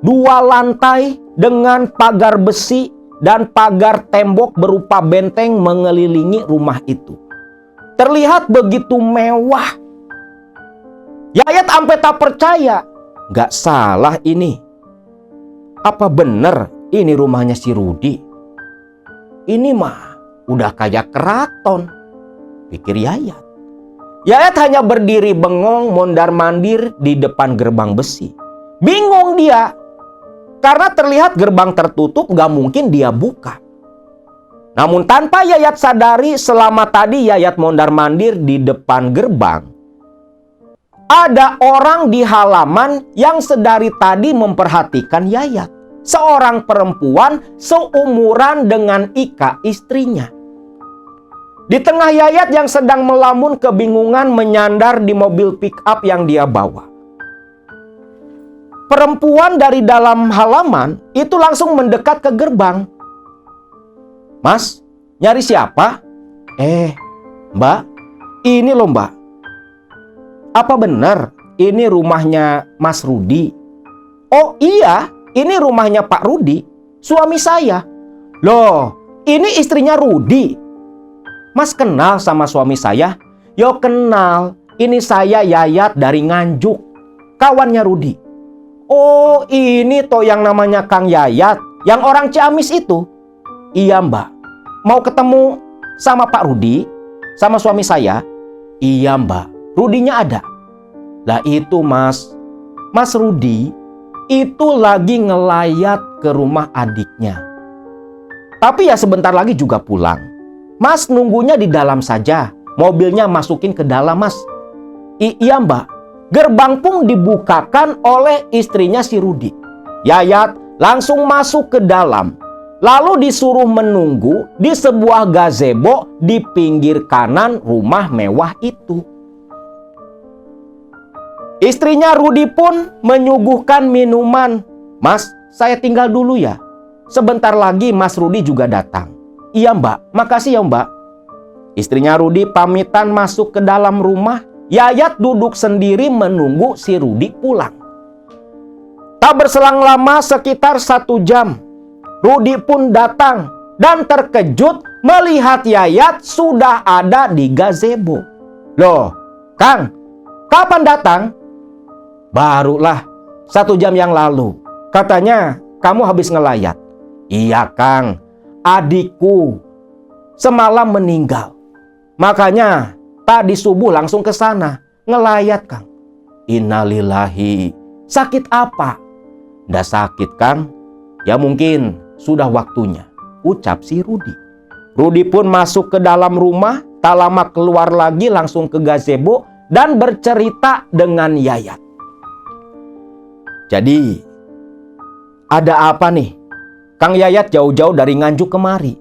2 lantai dengan pagar besi dan pagar tembok berupa benteng mengelilingi rumah itu. Terlihat begitu mewah. Yayat sampai tak percaya. Gak salah ini. Apa bener ini rumahnya si Rudi? Ini mah udah kayak keraton, pikir Yayat. Yayat hanya berdiri bengong mondar-mandir di depan gerbang besi. Bingung dia. Karena terlihat gerbang tertutup, gak mungkin dia buka. Namun tanpa Yayat sadari, selama tadi Yayat mondar-mandir di depan gerbang, ada orang di halaman yang sedari tadi memperhatikan Yayat. Seorang perempuan seumuran dengan Ika, istrinya. Di tengah Yayat yang sedang melamun kebingungan menyandar di mobil pick-up yang dia bawa. Perempuan dari dalam halaman itu langsung mendekat ke gerbang. Mas, nyari siapa? Mbak, ini loh mbak. Apa benar ini rumahnya Mas Rudi? Oh iya, ini rumahnya Pak Rudi, suami saya. Loh, ini istrinya Rudi. Mas kenal sama suami saya? Yo kenal, ini saya Yayat dari Nganjuk, kawannya Rudi. Oh, ini toh yang namanya Kang Yayat, yang orang Ciamis itu. Iya Mbak, mau ketemu sama Pak Rudi, sama suami saya. Iya Mbak, Rudinya ada. Lah itu Mas Rudi itu lagi ngelayat ke rumah adiknya. Tapi ya sebentar lagi juga pulang. Mas nunggunya di dalam saja, mobilnya masukin ke dalam Mas. Iya Mbak, gerbang pun dibukakan oleh istrinya si Rudi. Yayat langsung masuk ke dalam, lalu disuruh menunggu di sebuah gazebo di pinggir kanan rumah mewah itu. Istrinya Rudi pun menyuguhkan minuman. Mas, saya tinggal dulu ya. Sebentar lagi Mas Rudi juga datang. Iya Mbak, makasih ya Mbak. Istrinya Rudi pamitan masuk ke dalam rumah. Yayat duduk sendiri menunggu si Rudi pulang. Tak berselang lama, sekitar 1 jam, Rudi pun datang dan terkejut melihat Yayat sudah ada di gazebo. Loh, Kang, kapan datang? Barulah 1 jam yang lalu. Katanya kamu habis ngelayat. Iya Kang, adikku semalam meninggal. Makanya tadi subuh langsung ke sana ngelayat Kang. Innalillahi. Sakit apa? Nggak sakit Kang. Ya mungkin sudah waktunya, ucap si Rudi. Rudi pun masuk ke dalam rumah, tak lama keluar lagi langsung ke gazebo dan bercerita dengan Yayat. Jadi, ada apa nih? Kang Yayat jauh-jauh dari Nganjuk kemari.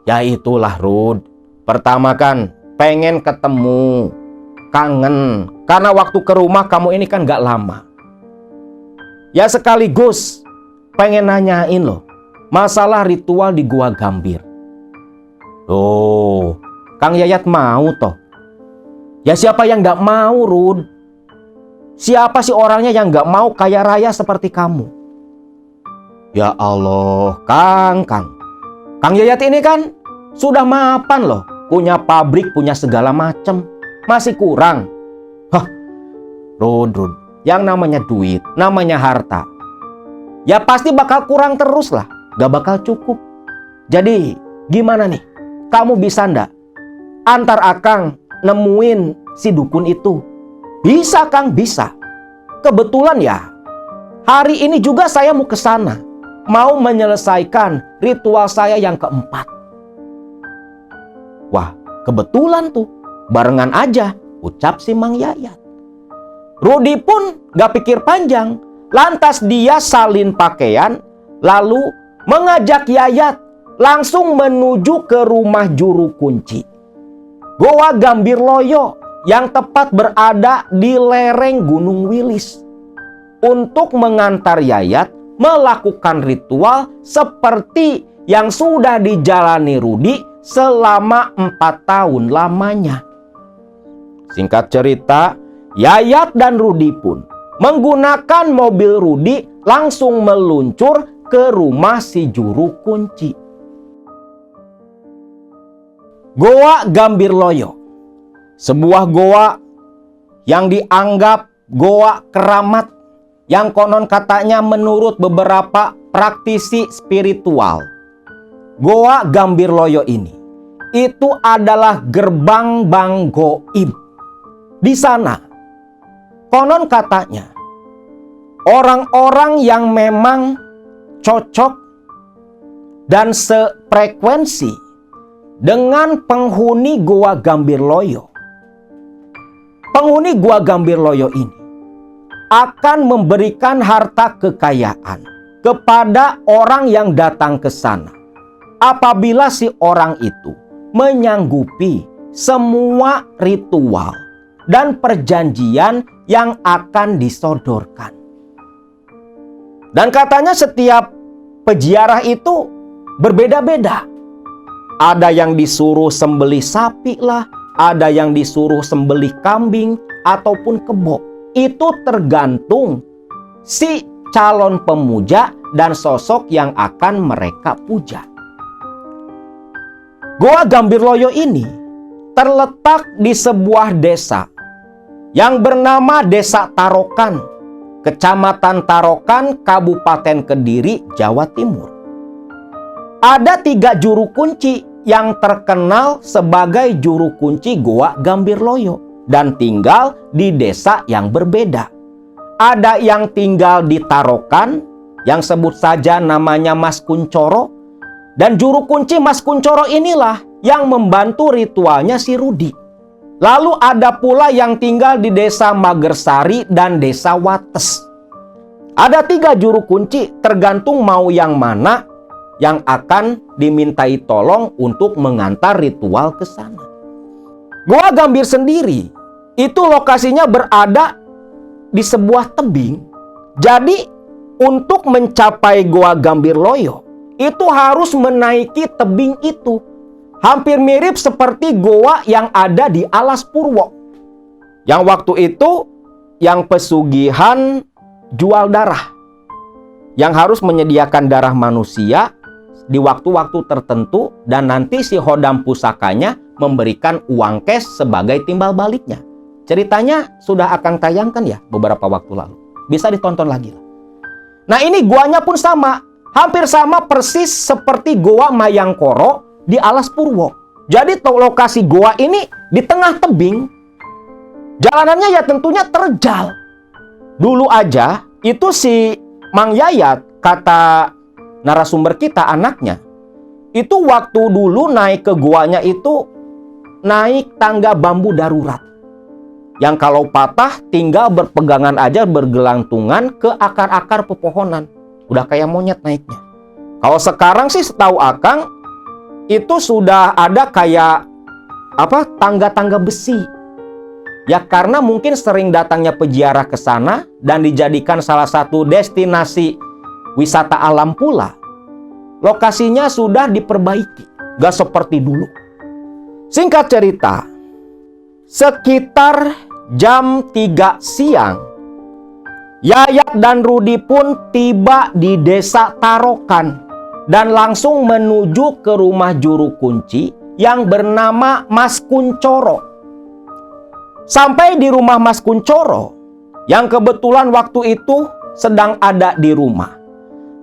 Ya itulah Rud. Pertama kan pengen ketemu, kangen. Karena waktu ke rumah kamu ini kan gak lama. Ya sekaligus pengen nanyain loh, masalah ritual di Gua Gambir. Oh, Kang Yayat mau toh? Ya siapa yang gak mau Rud? Siapa sih orangnya yang gak mau kaya raya seperti kamu? Ya Allah, Kang Yayat ini kan sudah mapan loh. Punya pabrik, punya segala macam. Masih kurang. Hah, Rud. Yang namanya duit, namanya harta. Ya pasti bakal kurang terus lah. Gak bakal cukup. Jadi gimana nih? Kamu bisa ndak antar Akang nemuin si dukun itu? Bisa Kang, bisa. Kebetulan ya, hari ini juga saya mau ke sana. Mau menyelesaikan ritual saya yang keempat. Wah, kebetulan tuh. Barengan aja, ucap si Mang Yayat. Rudi pun gak pikir panjang. Lantas dia salin pakaian, lalu mengajak Yayat langsung menuju ke rumah juru kunci. Goa Gambir Loyo yang tepat berada di lereng Gunung Wilis. Untuk mengantar Yayat melakukan ritual seperti yang sudah dijalani Rudi selama 4 tahun lamanya. Singkat cerita, Yayat dan Rudi pun menggunakan mobil Rudi langsung meluncur ke rumah si juru kunci. Goa Gambir Loyo, sebuah goa yang dianggap goa keramat, yang konon katanya menurut beberapa praktisi spiritual, Goa Gambir Loyo ini itu adalah gerbang Bang Goib. Di sana konon katanya orang-orang yang memang cocok dan sefrekuensi dengan penghuni Goa Gambir Loyo. Penghuni Goa Gambir Loyo ini akan memberikan harta kekayaan kepada orang yang datang ke sana apabila si orang itu menyanggupi semua ritual dan perjanjian yang akan disodorkan. Dan katanya setiap peziarah itu berbeda-beda. Ada yang disuruh sembelih sapi lah, ada yang disuruh sembelih kambing ataupun kebo. Itu tergantung si calon pemuja dan sosok yang akan mereka puja. Goa Gambir Loyo ini terletak di sebuah desa yang bernama Desa Tarokan, Kecamatan Tarokan, Kabupaten Kediri, Jawa Timur. Ada 3 juru kunci yang terkenal sebagai juru kunci Goa Gambir Loyo dan tinggal di desa yang berbeda. Ada yang tinggal di Tarokan, yang sebut saja namanya Mas Kuncoro, dan juru kunci Mas Kuncoro inilah yang membantu ritualnya si Rudi. Lalu ada pula yang tinggal di desa Magersari dan desa Wates. Ada 3 juru kunci, tergantung mau yang mana yang akan dimintai tolong untuk mengantar ritual ke sana. Goa Gambir sendiri itu lokasinya berada di sebuah tebing. Jadi untuk mencapai Goa Gambir Loyo itu harus menaiki tebing itu. Hampir mirip seperti goa yang ada di Alas Purwo. Yang waktu itu yang pesugihan jual darah, yang harus menyediakan darah manusia di waktu-waktu tertentu, dan nanti si Hodam Pusakanya memberikan uang cash sebagai timbal baliknya. Ceritanya sudah akan tayangkan ya beberapa waktu lalu. Bisa ditonton lagi lah. Nah, ini guanya pun sama. Hampir sama persis seperti Goa Mayangkoro di Alas Purwo. Jadi lokasi goa ini di tengah tebing. Jalanannya ya tentunya terjal. Dulu aja itu si Mang Yayat, kata narasumber kita, anaknya, itu waktu dulu naik ke goanya itu naik tangga bambu darurat, yang kalau patah tinggal berpegangan aja, bergelantungan ke akar-akar pepohonan. Udah kayak monyet naiknya. Kalau sekarang sih setahu Akang itu sudah ada kayak tangga-tangga besi. Ya karena mungkin sering datangnya peziarah ke sana dan dijadikan salah satu destinasi wisata alam pula. Lokasinya sudah diperbaiki, gak seperti dulu. Singkat cerita, sekitar jam 3 siang, Yayat dan Rudi pun tiba di Desa Tarokan dan langsung menuju ke rumah juru kunci yang bernama Mas Kuncoro. Sampai di rumah Mas Kuncoro, yang kebetulan waktu itu sedang ada di rumah,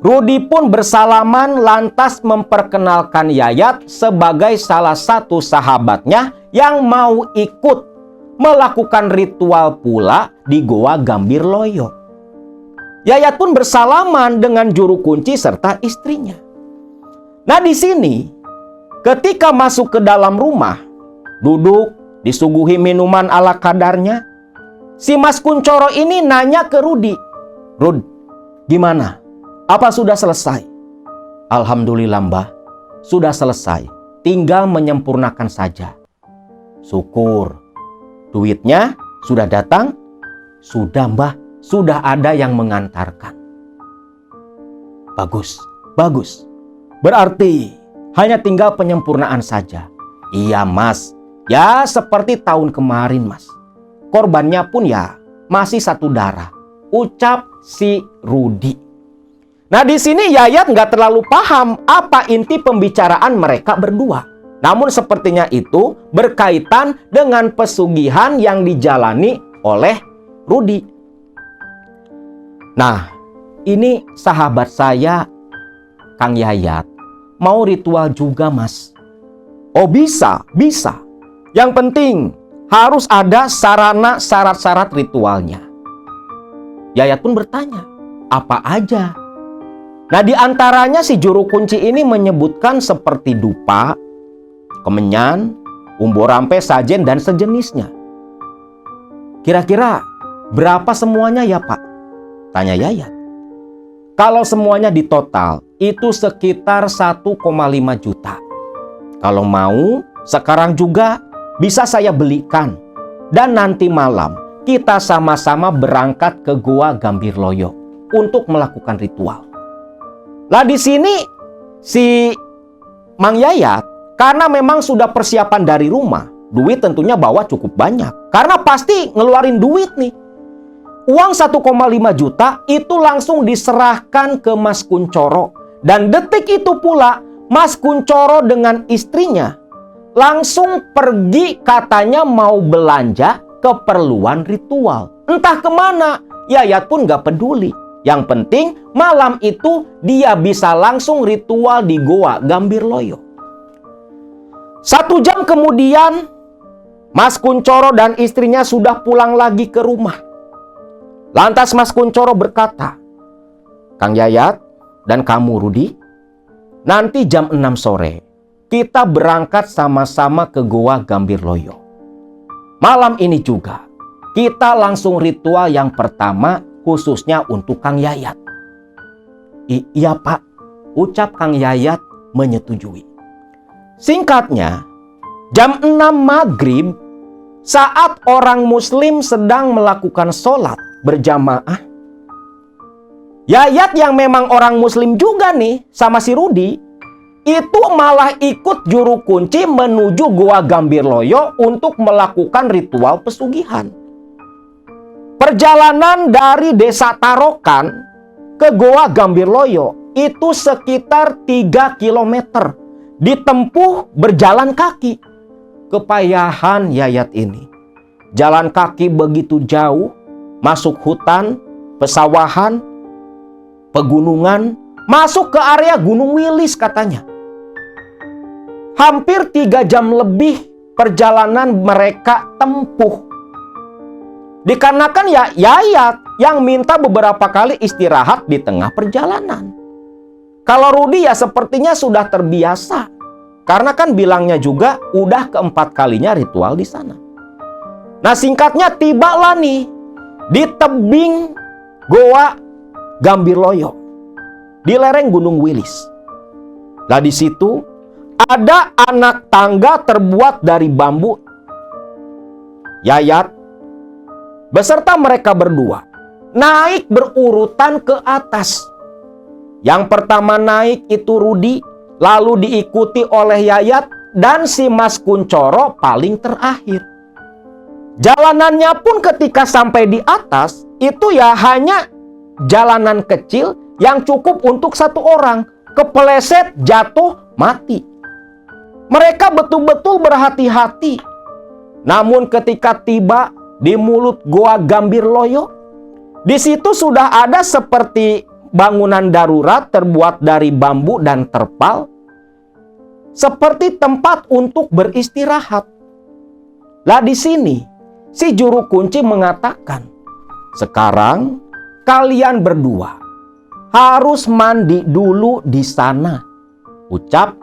Rudi pun bersalaman lantas memperkenalkan Yayat sebagai salah satu sahabatnya yang mau ikut melakukan ritual pula di Goa Gambir Loyo. Yayat pun bersalaman dengan juru kunci serta istrinya. Nah, di sini ketika masuk ke dalam rumah, duduk, disuguhi minuman ala kadarnya, si Mas Kuncoro ini nanya ke Rudi, "Rud, gimana? Apa sudah selesai?" "Alhamdulillah Mbah, sudah selesai. Tinggal menyempurnakan saja." "Syukur. Duitnya sudah datang?" "Sudah Mbah, sudah ada yang mengantarkan." "Bagus, bagus. Berarti hanya tinggal penyempurnaan saja." "Iya Mas, ya seperti tahun kemarin Mas. Korbannya pun ya masih satu darah," ucap si Rudi. Nah, di sini Yayat nggak terlalu paham apa inti pembicaraan mereka berdua. Namun sepertinya itu berkaitan dengan pesugihan yang dijalani oleh Rudi. "Nah, ini sahabat saya, Kang Yayat, mau ritual juga Mas." "Oh bisa, bisa. Yang penting harus ada sarana syarat-syarat ritualnya." Yayat pun bertanya, "Apa aja?" Nah, di antaranya si juru kunci ini menyebutkan seperti dupa, kemenyan, umbo rampe, sajen, dan sejenisnya. "Kira-kira berapa semuanya ya Pak?" tanya Yayat. "Kalau semuanya di total itu sekitar 1,5 juta. Kalau mau sekarang juga bisa saya belikan. Dan nanti malam kita sama-sama berangkat ke Goa Gambir Loyo untuk melakukan ritual." Lah, di sini si Mang Yayat karena memang sudah persiapan dari rumah, duit tentunya bawa cukup banyak. Karena pasti ngeluarin duit nih. Uang 1,5 juta itu langsung diserahkan ke Mas Kuncoro. Dan detik itu pula Mas Kuncoro dengan istrinya langsung pergi, katanya mau belanja keperluan ritual. Entah kemana, Yayat pun gak peduli. Yang penting malam itu dia bisa langsung ritual di Goa Gambirloyo. 1 jam kemudian, Mas Kunchoro dan istrinya sudah pulang lagi ke rumah. Lantas Mas Kunchoro berkata, "Kang Yayat dan kamu Rudi, nanti jam 6 sore kita berangkat sama-sama ke Goa Gambirloyo. Malam ini juga kita langsung ritual yang pertama khususnya untuk Kang Yayat." "Iya Pak," ucap Kang Yayat menyetujui. Singkatnya, jam 6 maghrib saat orang muslim sedang melakukan sholat berjamaah, Yayat yang memang orang muslim juga nih sama si Rudi, itu malah ikut juru kunci menuju Goa Gambirloyo untuk melakukan ritual pesugihan. Perjalanan dari Desa Tarokan ke Goa Gambirloyo itu sekitar 3 kilometer, ditempuh berjalan kaki. Kepayahan Yayat ini. Jalan kaki begitu jauh, masuk hutan, pesawahan, pegunungan, masuk ke area Gunung Wilis katanya. Hampir 3 jam lebih perjalanan mereka tempuh. Dikarenakan ya Yayat yang minta beberapa kali istirahat di tengah perjalanan. Kalau Rudi ya sepertinya sudah terbiasa. Karena kan bilangnya juga udah keempat kalinya ritual di sana. Nah singkatnya tibalah nih di tebing Goa Gambirloyo. Di lereng Gunung Wilis. Nah di situ ada anak tangga terbuat dari bambu. Yayat beserta mereka berdua naik berurutan ke atas. Yang pertama naik itu Rudi, lalu diikuti oleh Yayat dan si Mas Kunchoro paling terakhir. Jalanannya pun ketika sampai di atas itu ya hanya jalanan kecil yang cukup untuk 1 orang. Kepeleset, jatuh, mati. Mereka betul-betul berhati-hati. Namun ketika tiba di mulut Goa Gambirloyo, di situ sudah ada seperti bangunan darurat terbuat dari bambu dan terpal, seperti tempat untuk beristirahat. Lah di sini si juru kunci mengatakan, "Sekarang kalian berdua harus mandi dulu di sana," ucap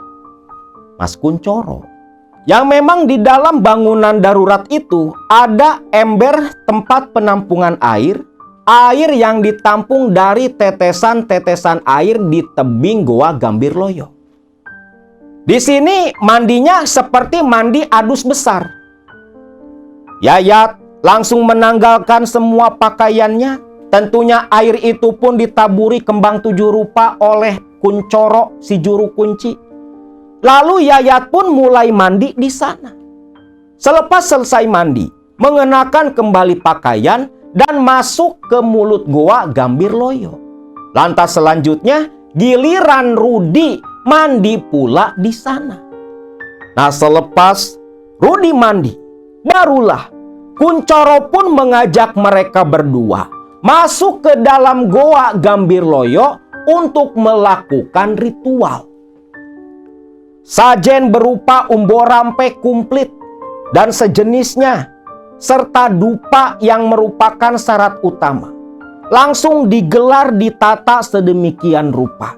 Mas Kunchoro. Yang memang di dalam bangunan darurat itu ada ember tempat penampungan air yang ditampung dari tetesan-tetesan air di tebing Goa Gambirloyo. Di sini mandinya seperti mandi adus besar. Yayat langsung menanggalkan semua pakaiannya. Tentunya air itu pun ditaburi kembang 7 rupa oleh Kunchoro si juru kunci. Lalu Yayat pun mulai mandi di sana. Selepas selesai mandi, mengenakan kembali pakaian dan masuk ke mulut Goa Gambirloyo. Lantas selanjutnya giliran Rudi mandi pula di sana. Nah selepas Rudi mandi, barulah Kunchoro pun mengajak mereka berdua masuk ke dalam Goa Gambirloyo untuk melakukan ritual. Sajen berupa umborampe kumplit dan sejenisnya, serta dupa yang merupakan syarat utama, langsung digelar ditata sedemikian rupa.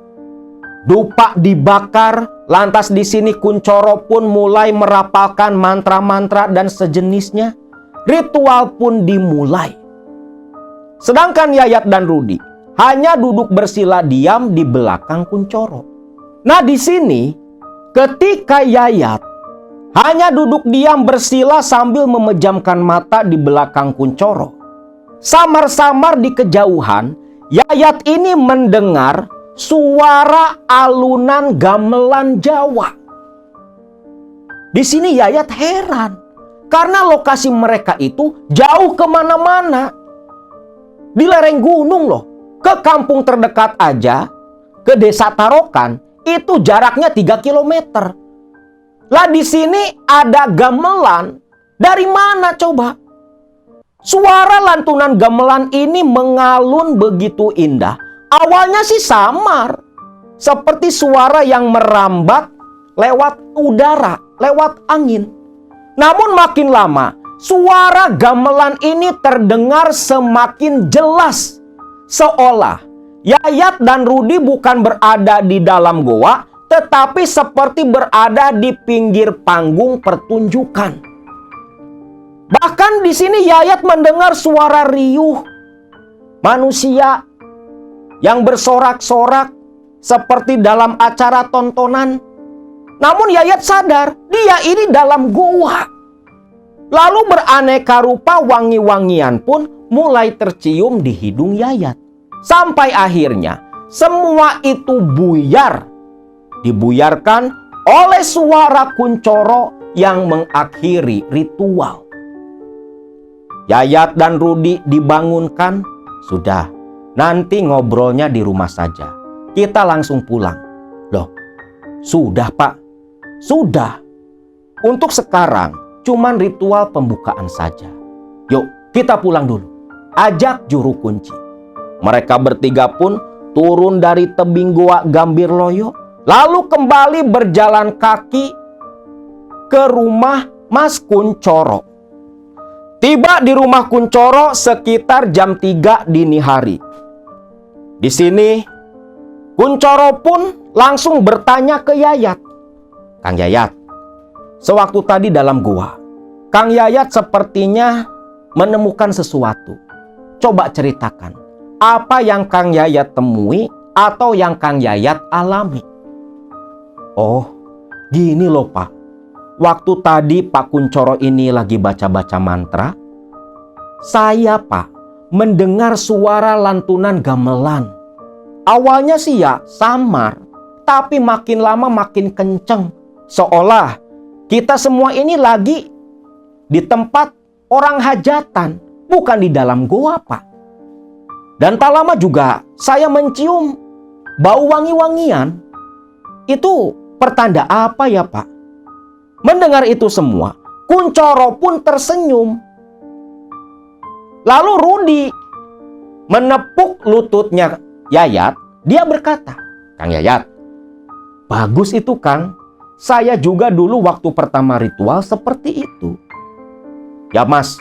Dupa dibakar, lantas di sini Kunchoro pun mulai merapalkan mantra-mantra dan sejenisnya. Ritual pun dimulai. Sedangkan Yayat dan Rudi hanya duduk bersila diam di belakang Kunchoro. Nah di sini ketika Yayat hanya duduk diam bersila sambil memejamkan mata di belakang Kunchoro, samar-samar di kejauhan Yayat ini mendengar suara alunan gamelan Jawa. Di sini Yayat heran karena lokasi mereka itu jauh kemana-mana. Di lereng gunung loh. Ke kampung terdekat aja, ke Desa Tarokan, itu jaraknya 3 kilometer. Lah di sini ada gamelan. Dari mana coba? Suara lantunan gamelan ini mengalun begitu indah. Awalnya sih samar, seperti suara yang merambat lewat udara, lewat angin. Namun makin lama, suara gamelan ini terdengar semakin jelas. Seolah Yayat dan Rudi bukan berada di dalam goa, tetapi seperti berada di pinggir panggung pertunjukan. Bahkan di sini Yayat mendengar suara riuh manusia yang bersorak-sorak seperti dalam acara tontonan. Namun Yayat sadar dia ini dalam goa. Lalu beraneka rupa wangi-wangian pun mulai tercium di hidung Yayat. Sampai akhirnya semua itu buyar. Dibuyarkan oleh suara Kunchoro yang mengakhiri ritual. Yayat dan Rudi dibangunkan. Sudah, nanti ngobrolnya di rumah saja. Kita langsung pulang. Loh, sudah Pak. Sudah. Untuk sekarang cuman ritual pembukaan saja. Yuk, kita pulang dulu. Ajak juru kunci. Mereka bertiga pun turun dari tebing goa Gambir Loyo, lalu kembali berjalan kaki ke rumah Mas Kunchoro. Tiba di rumah Kunchoro sekitar jam 3 dini hari. Di sini Kunchoro pun langsung bertanya ke Yayat. Kang Yayat, sewaktu tadi dalam goa, Kang Yayat sepertinya menemukan sesuatu. Coba ceritakan. Apa yang Kang Yayat temui atau yang Kang Yayat alami? Oh, gini loh Pak. Waktu tadi Pak Kunchoro ini lagi baca-baca mantra, saya Pak mendengar suara lantunan gamelan. Awalnya sih ya samar, tapi makin lama makin kenceng. Seolah kita semua ini lagi di tempat orang hajatan, bukan di dalam goa Pak. Dan tak lama juga saya mencium bau wangi-wangian. Itu pertanda apa ya Pak? Mendengar itu semua, Kunchoro pun tersenyum. Lalu Rudi menepuk lututnya Yayat. Dia berkata, Kang Yayat, bagus itu Kang. Saya juga dulu waktu pertama ritual seperti itu. Ya Mas,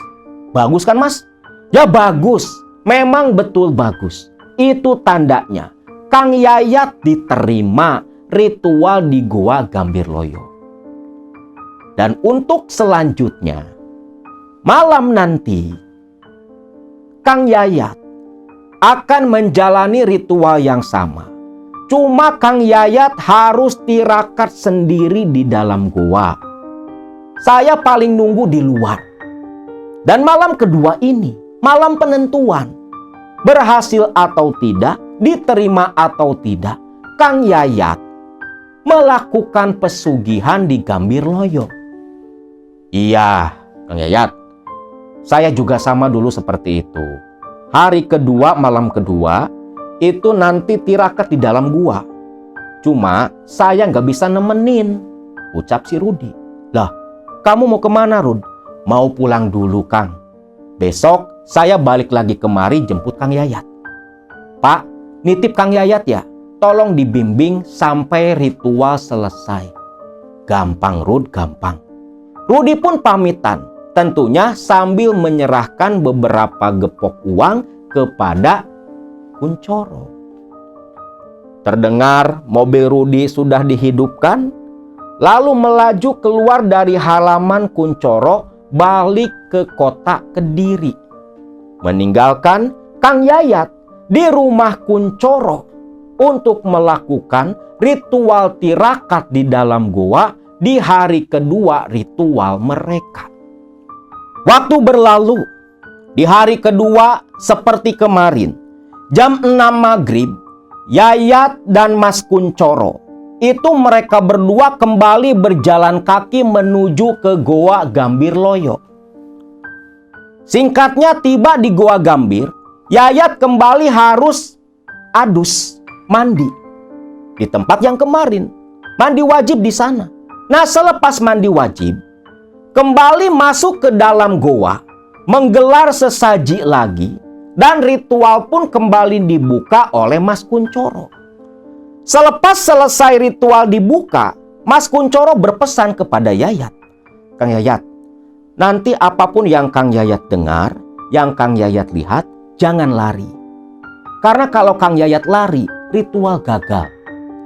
bagus kan Mas? Ya bagus. Memang betul bagus. Itu tandanya Kang Yayat diterima ritual di goa Gambir Loyo. Dan untuk selanjutnya, malam nanti Kang Yayat akan menjalani ritual yang sama. Cuma Kang Yayat harus tirakat sendiri di dalam goa. Saya paling nunggu di luar. Dan malam kedua ini, malam penentuan, berhasil atau tidak, diterima atau tidak, Kang Yayat melakukan pesugihan di Gambir Loyo. Iya, Kang Yayat, saya juga sama dulu seperti itu. Hari kedua, malam kedua, itu nanti tirakat di dalam gua. Cuma saya nggak bisa nemenin, ucap si Rudi. Lah, kamu mau kemana Rud? Mau pulang dulu Kang. Besok saya balik lagi kemari jemput Kang Yayat. Pak, nitip Kang Yayat ya. Tolong dibimbing sampai ritual selesai. Gampang Rud, gampang. Rudi pun pamitan. Tentunya sambil menyerahkan beberapa gepok uang kepada Kunchoro. Terdengar mobil Rudi sudah dihidupkan. Lalu melaju keluar dari halaman Kunchoro balik ke kota Kediri. Meninggalkan Kang Yayat di rumah Kunchoro untuk melakukan ritual tirakat di dalam goa di hari kedua ritual mereka. Waktu berlalu, di hari kedua seperti kemarin, jam 6 maghrib, Yayat dan Mas Kunchoro itu mereka berdua kembali berjalan kaki menuju ke goa Gambir Loyo. Singkatnya tiba di goa Gambir, Yayat kembali harus adus, mandi. Di tempat yang kemarin, mandi wajib di sana. Nah, selepas mandi wajib, kembali masuk ke dalam goa, menggelar sesaji lagi, dan ritual pun kembali dibuka oleh Mas Kunchoro. Selepas selesai ritual dibuka, Mas Kunchoro berpesan kepada Yayat, "Kang Yayat, nanti apapun yang Kang Yayat dengar, yang Kang Yayat lihat, jangan lari. Karena kalau Kang Yayat lari, ritual gagal.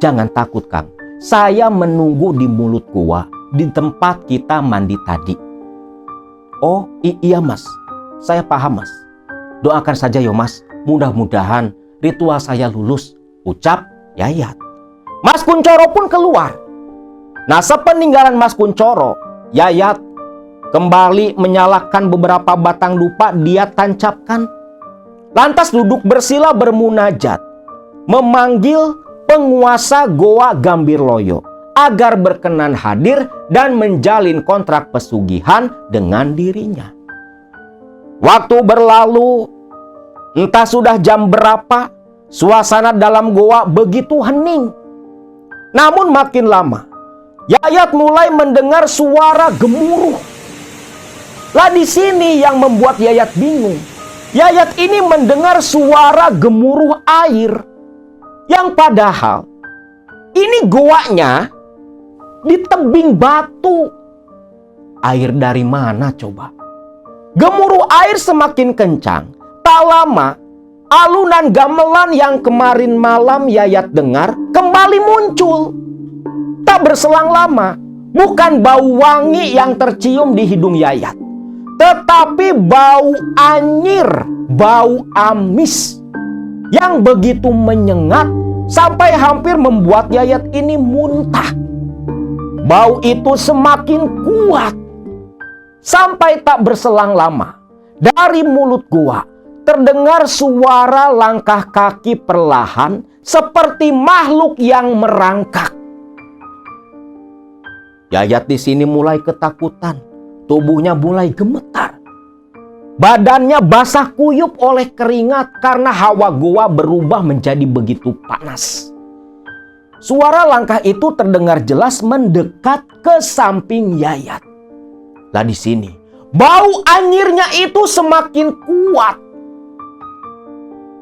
Jangan takut Kang, saya menunggu di mulut gua, di tempat kita mandi tadi." "Oh iya Mas, saya paham Mas. Doakan saja yo Mas, mudah-mudahan ritual saya lulus," ucap Yayat. Mas Kunchoro pun keluar. Nah, sepeninggalan Mas Kunchoro, Yayat kembali menyalakan beberapa batang dupa, dia tancapkan. Lantas duduk bersila bermunajat, memanggil penguasa Goa Gambirloyo agar berkenan hadir dan menjalin kontrak pesugihan dengan dirinya. Waktu berlalu, entah sudah jam berapa, suasana dalam goa begitu hening. Namun makin lama, Yayat mulai mendengar suara gemuruh. Lah di sini yang membuat Yayat bingung. Yayat ini mendengar suara gemuruh air, yang padahal ini goanya di tebing batu. Air dari mana coba? Gemuruh air semakin kencang. Tak lama, alunan gamelan yang kemarin malam Yayat dengar kembali muncul. Tak berselang lama, bukan bau wangi yang tercium di hidung Yayat, tetapi bau anyir, bau amis yang begitu menyengat sampai hampir membuat Yayat ini muntah. Bau itu semakin kuat sampai tak berselang lama, dari mulut gua terdengar suara langkah kaki perlahan seperti makhluk yang merangkak. Yayat di sini mulai ketakutan, tubuhnya mulai gemetar. Badannya basah kuyup oleh keringat karena hawa goa berubah menjadi begitu panas. Suara langkah itu terdengar jelas mendekat ke samping Yayat. Lah di sini, bau anyirnya itu semakin kuat.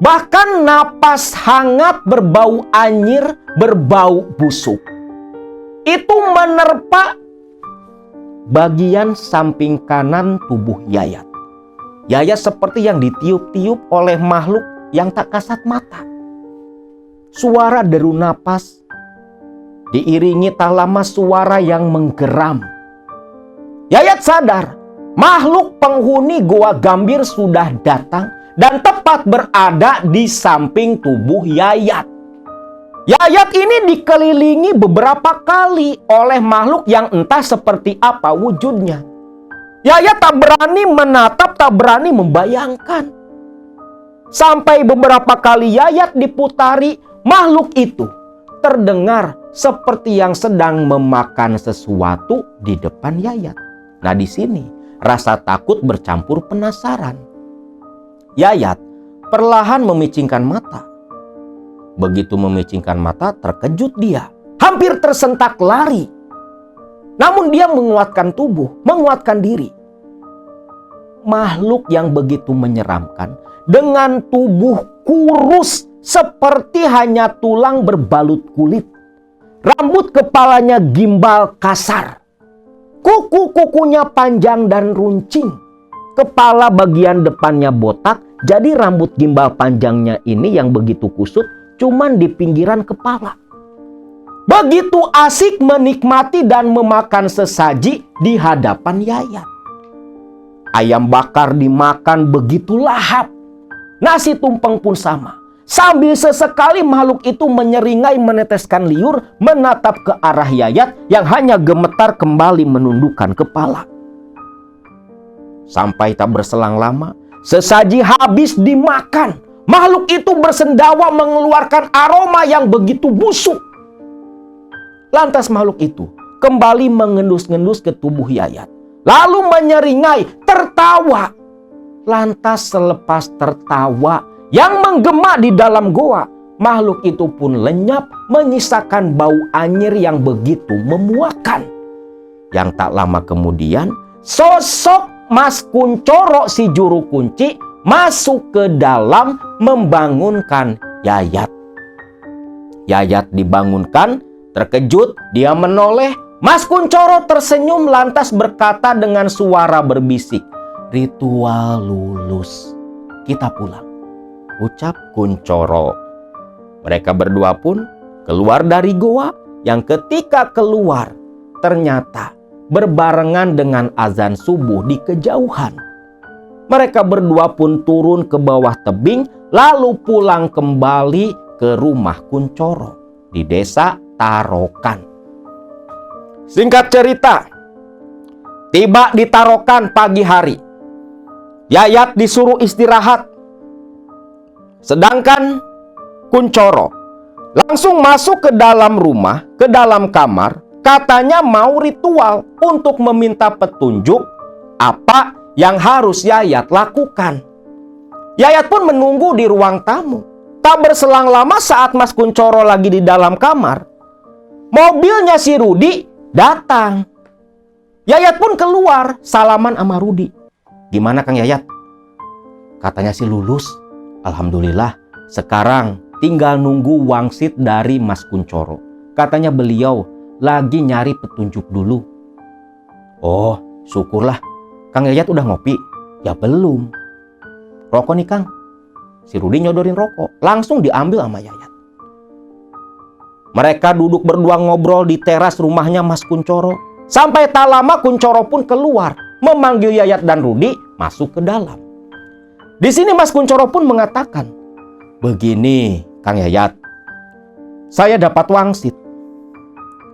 Bahkan napas hangat berbau anyir, berbau busuk, itu menerpa bagian samping kanan tubuh Yayat. Yayat seperti yang ditiup-tiup oleh makhluk yang tak kasat mata. Suara deru napas diiringi tak lama suara yang menggeram. Yayat sadar, makhluk penghuni Goa Gambir sudah datang dan tepat berada di samping tubuh Yayat. Yayat ini dikelilingi beberapa kali oleh makhluk yang entah seperti apa wujudnya. Yayat tak berani menatap, tak berani membayangkan. Sampai beberapa kali Yayat diputari, makhluk itu terdengar seperti yang sedang memakan sesuatu di depan Yayat. Nah di sini rasa takut bercampur penasaran. Yayat perlahan memicingkan mata. Begitu memicingkan mata, terkejut dia. Hampir tersentak lari. Namun dia menguatkan tubuh, menguatkan diri. Makhluk yang begitu menyeramkan, dengan tubuh kurus seperti hanya tulang berbalut kulit. Rambut kepalanya gimbal kasar. Kuku-kukunya panjang dan runcing. Kepala bagian depannya botak, jadi rambut gimbal panjangnya ini yang begitu kusut cuman di pinggiran kepala. Begitu asik menikmati dan memakan sesaji di hadapan Yayat. Ayam bakar dimakan begitu lahap. Nasi tumpeng pun sama. Sambil sesekali makhluk itu menyeringai meneteskan liur menatap ke arah Yayat yang hanya gemetar kembali menundukkan kepala. Sampai tak berselang lama, sesaji habis dimakan. Makhluk itu bersendawa mengeluarkan aroma yang begitu busuk. Lantas makhluk itu kembali mengendus-ngendus ke tubuh Yayat. Lalu menyeringai, tertawa. Lantas selepas tertawa yang menggema di dalam goa, makhluk itu pun lenyap menyisakan bau anyir yang begitu memuakkan. Yang tak lama kemudian, sosok Mas Kuncoro si juru kunci masuk ke dalam membangunkan Yayat. Yayat dibangunkan, terkejut, dia menoleh. Mas Kuncoro tersenyum lantas berkata dengan suara berbisik, "Ritual lulus, kita pulang," ucap Kuncoro. Mereka berdua pun keluar dari goa, yang ketika keluar ternyata berbarengan dengan azan subuh di kejauhan. Mereka berdua pun turun ke bawah tebing, lalu pulang kembali ke rumah Kuncoro di desa Tarokan. Singkat cerita, tiba di Tarokan pagi hari. Yayat disuruh istirahat, sedangkan Kuncoro langsung masuk ke dalam rumah, ke dalam kamar. Katanya mau ritual untuk meminta petunjuk apa yang harus Yayat lakukan. Yayat pun menunggu di ruang tamu. Tak berselang lama saat Mas Kuncoro lagi di dalam kamar, mobilnya si Rudi datang. Yayat pun keluar salaman sama Rudi. "Gimana Kang Yayat?" Katanya sih lulus. Alhamdulillah, sekarang tinggal nunggu wangsit dari Mas Kuncoro. Katanya beliau lagi nyari petunjuk dulu. "Oh, syukurlah. Kang Yayat udah ngopi?" "Ya belum." "Rokok nih Kang." Si Rudi nyodorin rokok, langsung diambil sama Yayat. Mereka duduk berdua ngobrol di teras rumahnya Mas Kuncoro. Sampai tak lama Kuncoro pun keluar, memanggil Yayat dan Rudi masuk ke dalam. Di sini Mas Kuncoro pun mengatakan, "Begini Kang Yayat, saya dapat wangsit.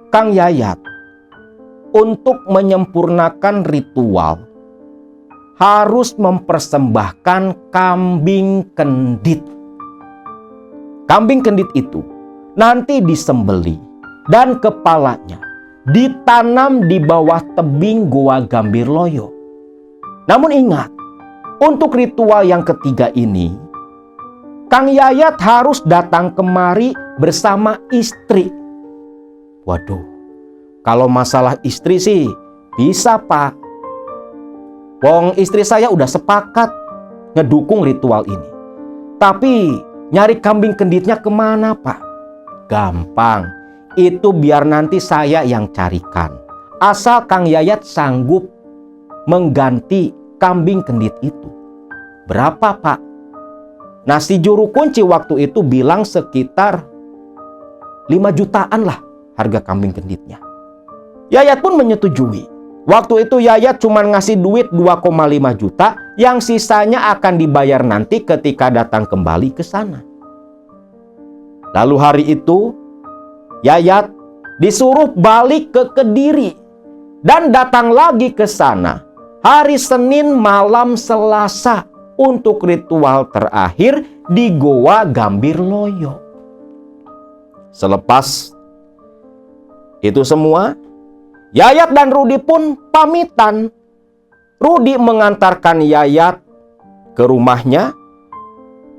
Kang Yayat, untuk menyempurnakan ritual harus mempersembahkan kambing kendit. Kambing kendit itu nanti disembelih dan kepalanya ditanam di bawah tebing Goa Gambir Loyo. Namun ingat, untuk ritual yang ketiga ini, Kang Yayat harus datang kemari bersama istri." Waduh, kalau masalah istri sih bisa Pak. Wong istri saya udah sepakat ngedukung ritual ini. Tapi nyari kambing kenditnya kemana Pak? Gampang, itu biar nanti saya yang carikan. Asal Kang Yayat sanggup mengganti kambing kendit itu. Berapa Pak? Nah si juru kunci waktu itu bilang sekitar 5 jutaan lah harga kambing kenditnya. Yayat pun menyetujui. Waktu itu Yayat cuma ngasih duit 2,5 juta, yang sisanya akan dibayar nanti ketika datang kembali ke sana. Lalu hari itu Yayat disuruh balik ke Kediri dan datang lagi ke sana hari Senin malam Selasa untuk ritual terakhir di Goa Gambir Loyo. Selepas itu semua, Yayat dan Rudi pun pamitan. Rudi mengantarkan Yayat ke rumahnya.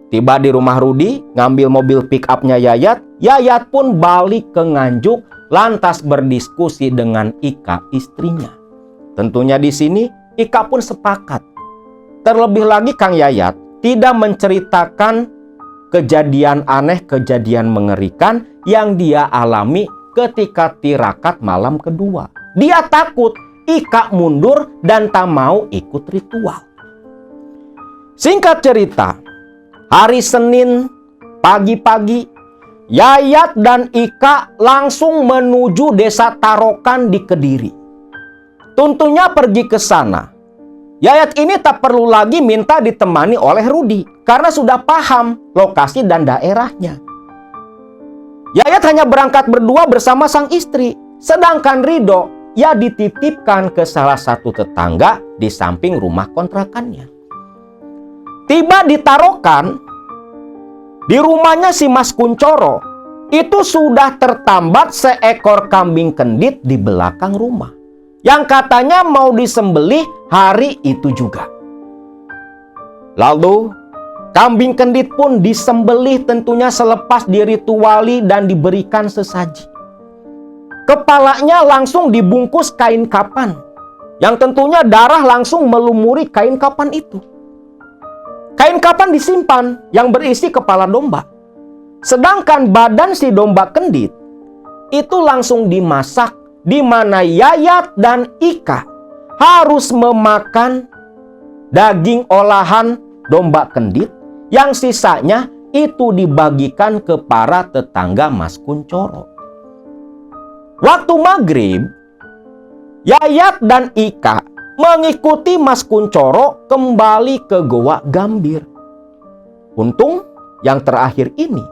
Tiba di rumah Rudi, ngambil mobil pick up-nya Yayat. Yayat pun balik ke Nganjuk, lantas berdiskusi dengan Ika istrinya. Tentunya di sini Ika pun sepakat. Terlebih lagi Kang Yayat tidak menceritakan kejadian aneh, kejadian mengerikan yang dia alami ketika tirakat malam kedua. Dia takut Ika mundur dan tak mau ikut ritual. Singkat cerita, hari Senin pagi-pagi, Yayat dan Ika langsung menuju desa Tarokan di Kediri. Tentunya pergi ke sana. Yayat ini tak perlu lagi minta ditemani oleh Rudi karena sudah paham lokasi dan daerahnya. Yayat hanya berangkat berdua bersama sang istri, sedangkan Rido ia dititipkan ke salah satu tetangga di samping rumah kontrakannya. Tiba di Tarokan, di rumahnya si Mas Kuncoro, itu sudah tertambat seekor kambing kendit di belakang rumah, yang katanya mau disembelih hari itu juga. Lalu kambing kendit pun disembelih tentunya selepas dirituali dan diberikan sesaji. Kepalanya langsung dibungkus kain kapan. yang tentunya darah langsung melumuri kain kafan itu. Kain kafan disimpan yang berisi kepala domba. Sedangkan badan si domba kendit itu langsung dimasak, di mana Yayat dan Ika harus memakan daging olahan domba kendit, yang sisanya itu dibagikan ke para tetangga Mas Kunchoro. Waktu maghrib, Yayat dan Ika mengikuti Mas Kunchoro kembali ke Goa Gambir. Untung yang terakhir ini,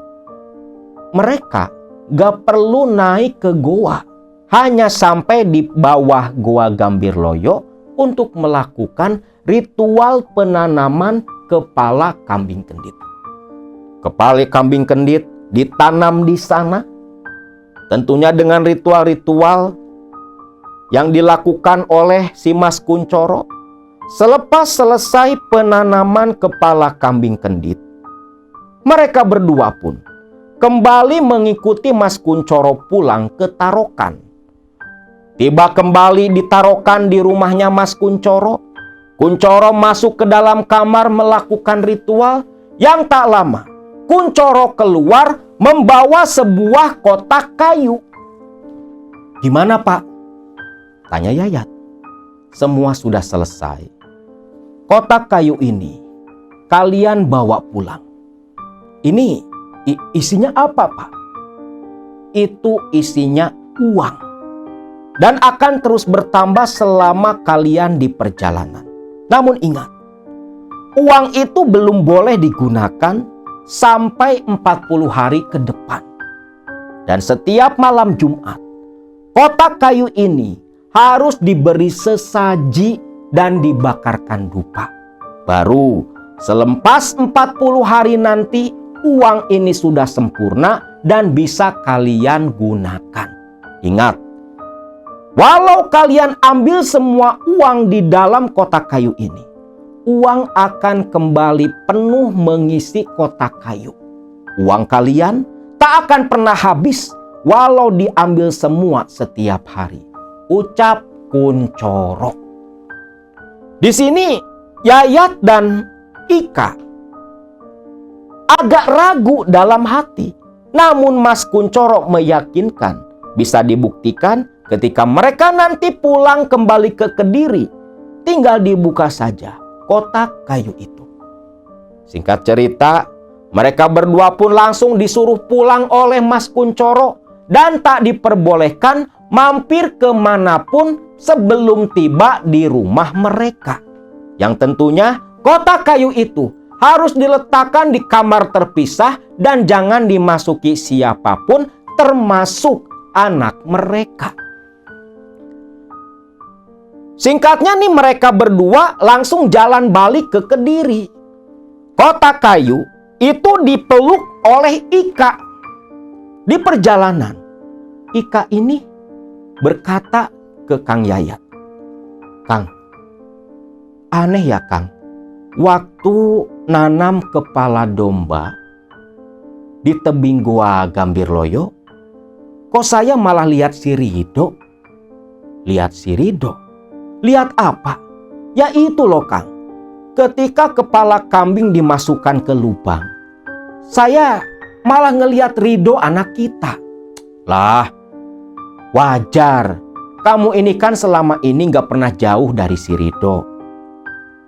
mereka gak perlu naik ke goa, hanya sampai di bawah Goa Gambir Loyo untuk melakukan ritual penanaman kepala kambing kendit. Kepala kambing kendit ditanam di sana, tentunya dengan ritual-ritual yang dilakukan oleh si Mas Kunchoro. Selepas selesai penanaman kepala kambing kendit, mereka berdua pun kembali mengikuti Mas Kunchoro pulang ke Tarokan. Tiba kembali di Tarokan di rumahnya Mas Kunchoro, Kunchoro masuk ke dalam kamar melakukan ritual. Yang tak lama, Kunchoro keluar membawa sebuah kotak kayu. "Gimana, Pak?" tanya Yayat. "Semua sudah selesai. Kotak kayu ini kalian bawa pulang." "Ini isinya apa, Pak?" "Itu isinya uang. Dan akan terus bertambah selama kalian di perjalanan. Namun ingat, uang itu belum boleh digunakan sampai 40 hari ke depan. Dan setiap malam Jumat, kotak kayu ini harus diberi sesaji dan dibakarkan dupa. Baru selepas 40 hari nanti, uang ini sudah sempurna dan bisa kalian gunakan. Ingat, walau kalian ambil semua uang di dalam kotak kayu ini, uang akan kembali penuh mengisi kotak kayu. Uang kalian tak akan pernah habis walau diambil semua setiap hari," ucap Kunchoro. Di sini Yayat dan Ika agak ragu dalam hati. Namun Mas Kunchoro meyakinkan bisa dibuktikan ketika mereka nanti pulang kembali ke Kediri. Tinggal dibuka saja kotak kayu itu. Singkat cerita, mereka berdua pun langsung disuruh pulang oleh Mas Kunchoro dan tak diperbolehkan mampir kemanapun sebelum tiba di rumah mereka. Yang tentunya kotak kayu itu harus diletakkan di kamar terpisah dan jangan dimasuki siapapun, termasuk anak mereka. Singkatnya nih, mereka berdua langsung jalan balik ke Kediri. Kotak kayu itu dipeluk oleh Ika. Di perjalanan, Ika ini berkata ke Kang Yayat, "Kang, aneh ya Kang, waktu nanam kepala domba di tebing Goa Gambir Loyo, kok saya malah lihat si Rido?" "Lihat si Rido? Lihat apa?" "Ya itu loh Kang, ketika kepala kambing dimasukkan ke lubang, saya malah ngelihat Rido anak kita." "Lah, wajar. Kamu ini kan selama ini gak pernah jauh dari si Rido.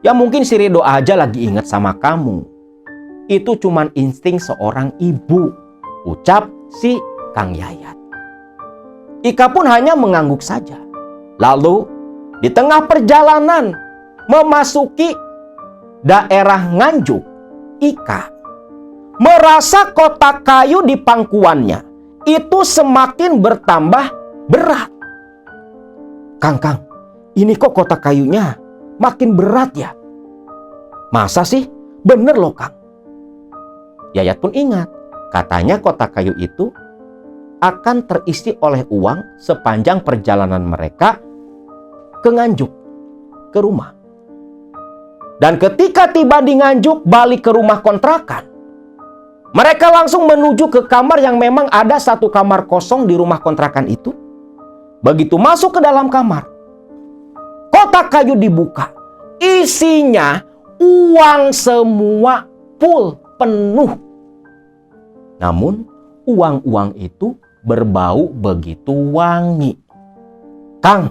Ya mungkin si Rido aja lagi ingat sama kamu. Itu cuman insting seorang ibu," ucap si Kang Yayat. Ika pun hanya mengangguk saja. Lalu di tengah perjalanan memasuki daerah Nganjuk, Ika merasa kotak kayu di pangkuannya itu semakin bertambah berat. "Kang, ini kok kotak kayunya makin berat ya?" "Masa sih? Bener loh Kang." Yayat pun ingat, katanya kotak kayu itu akan terisi oleh uang sepanjang perjalanan mereka ke Nganjuk, ke rumah. Dan ketika tiba di Nganjuk, balik ke rumah kontrakan, mereka langsung menuju ke kamar yang memang ada satu kamar kosong di rumah kontrakan itu. Begitu masuk ke dalam kamar, kotak kayu dibuka. Isinya uang semua, full, penuh. Namun uang-uang itu berbau begitu wangi. Kang,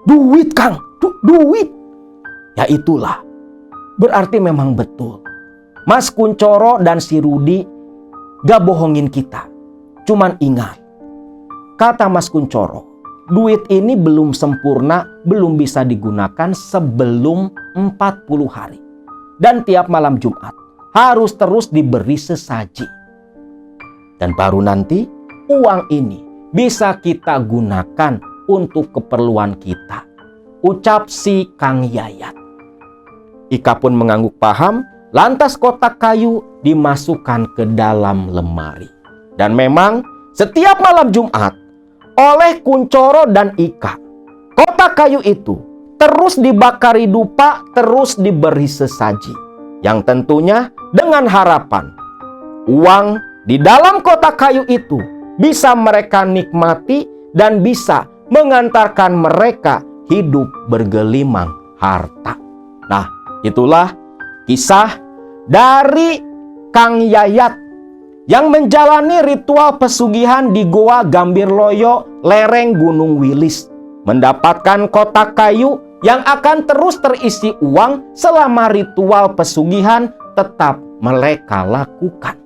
duit Kang, duit. Ya itulah, berarti memang betul. Mas Kuncoro dan si Rudi gak bohongin kita. Cuman ingat, kata Mas Kuncoro, duit ini belum sempurna, belum bisa digunakan sebelum 40 hari. Dan tiap malam Jumat harus terus diberi sesaji. Dan baru nanti uang ini bisa kita gunakan untuk keperluan kita. Ucap si Kang Yayat. Ika pun mengangguk paham, lantas kotak kayu dimasukkan ke dalam lemari. Dan memang setiap malam Jumat oleh Kuncoro dan Ika, kotak kayu itu terus dibakari dupa, terus diberi sesaji. Yang tentunya dengan harapan uang di dalam kotak kayu itu bisa mereka nikmati dan bisa mengantarkan mereka hidup bergelimang harta. Nah, itulah kisah dari Kang Yayat yang menjalani ritual pesugihan di Goa Gambirloyo, lereng Gunung Wilis, mendapatkan kotak kayu yang akan terus terisi uang selama ritual pesugihan tetap mereka lakukan.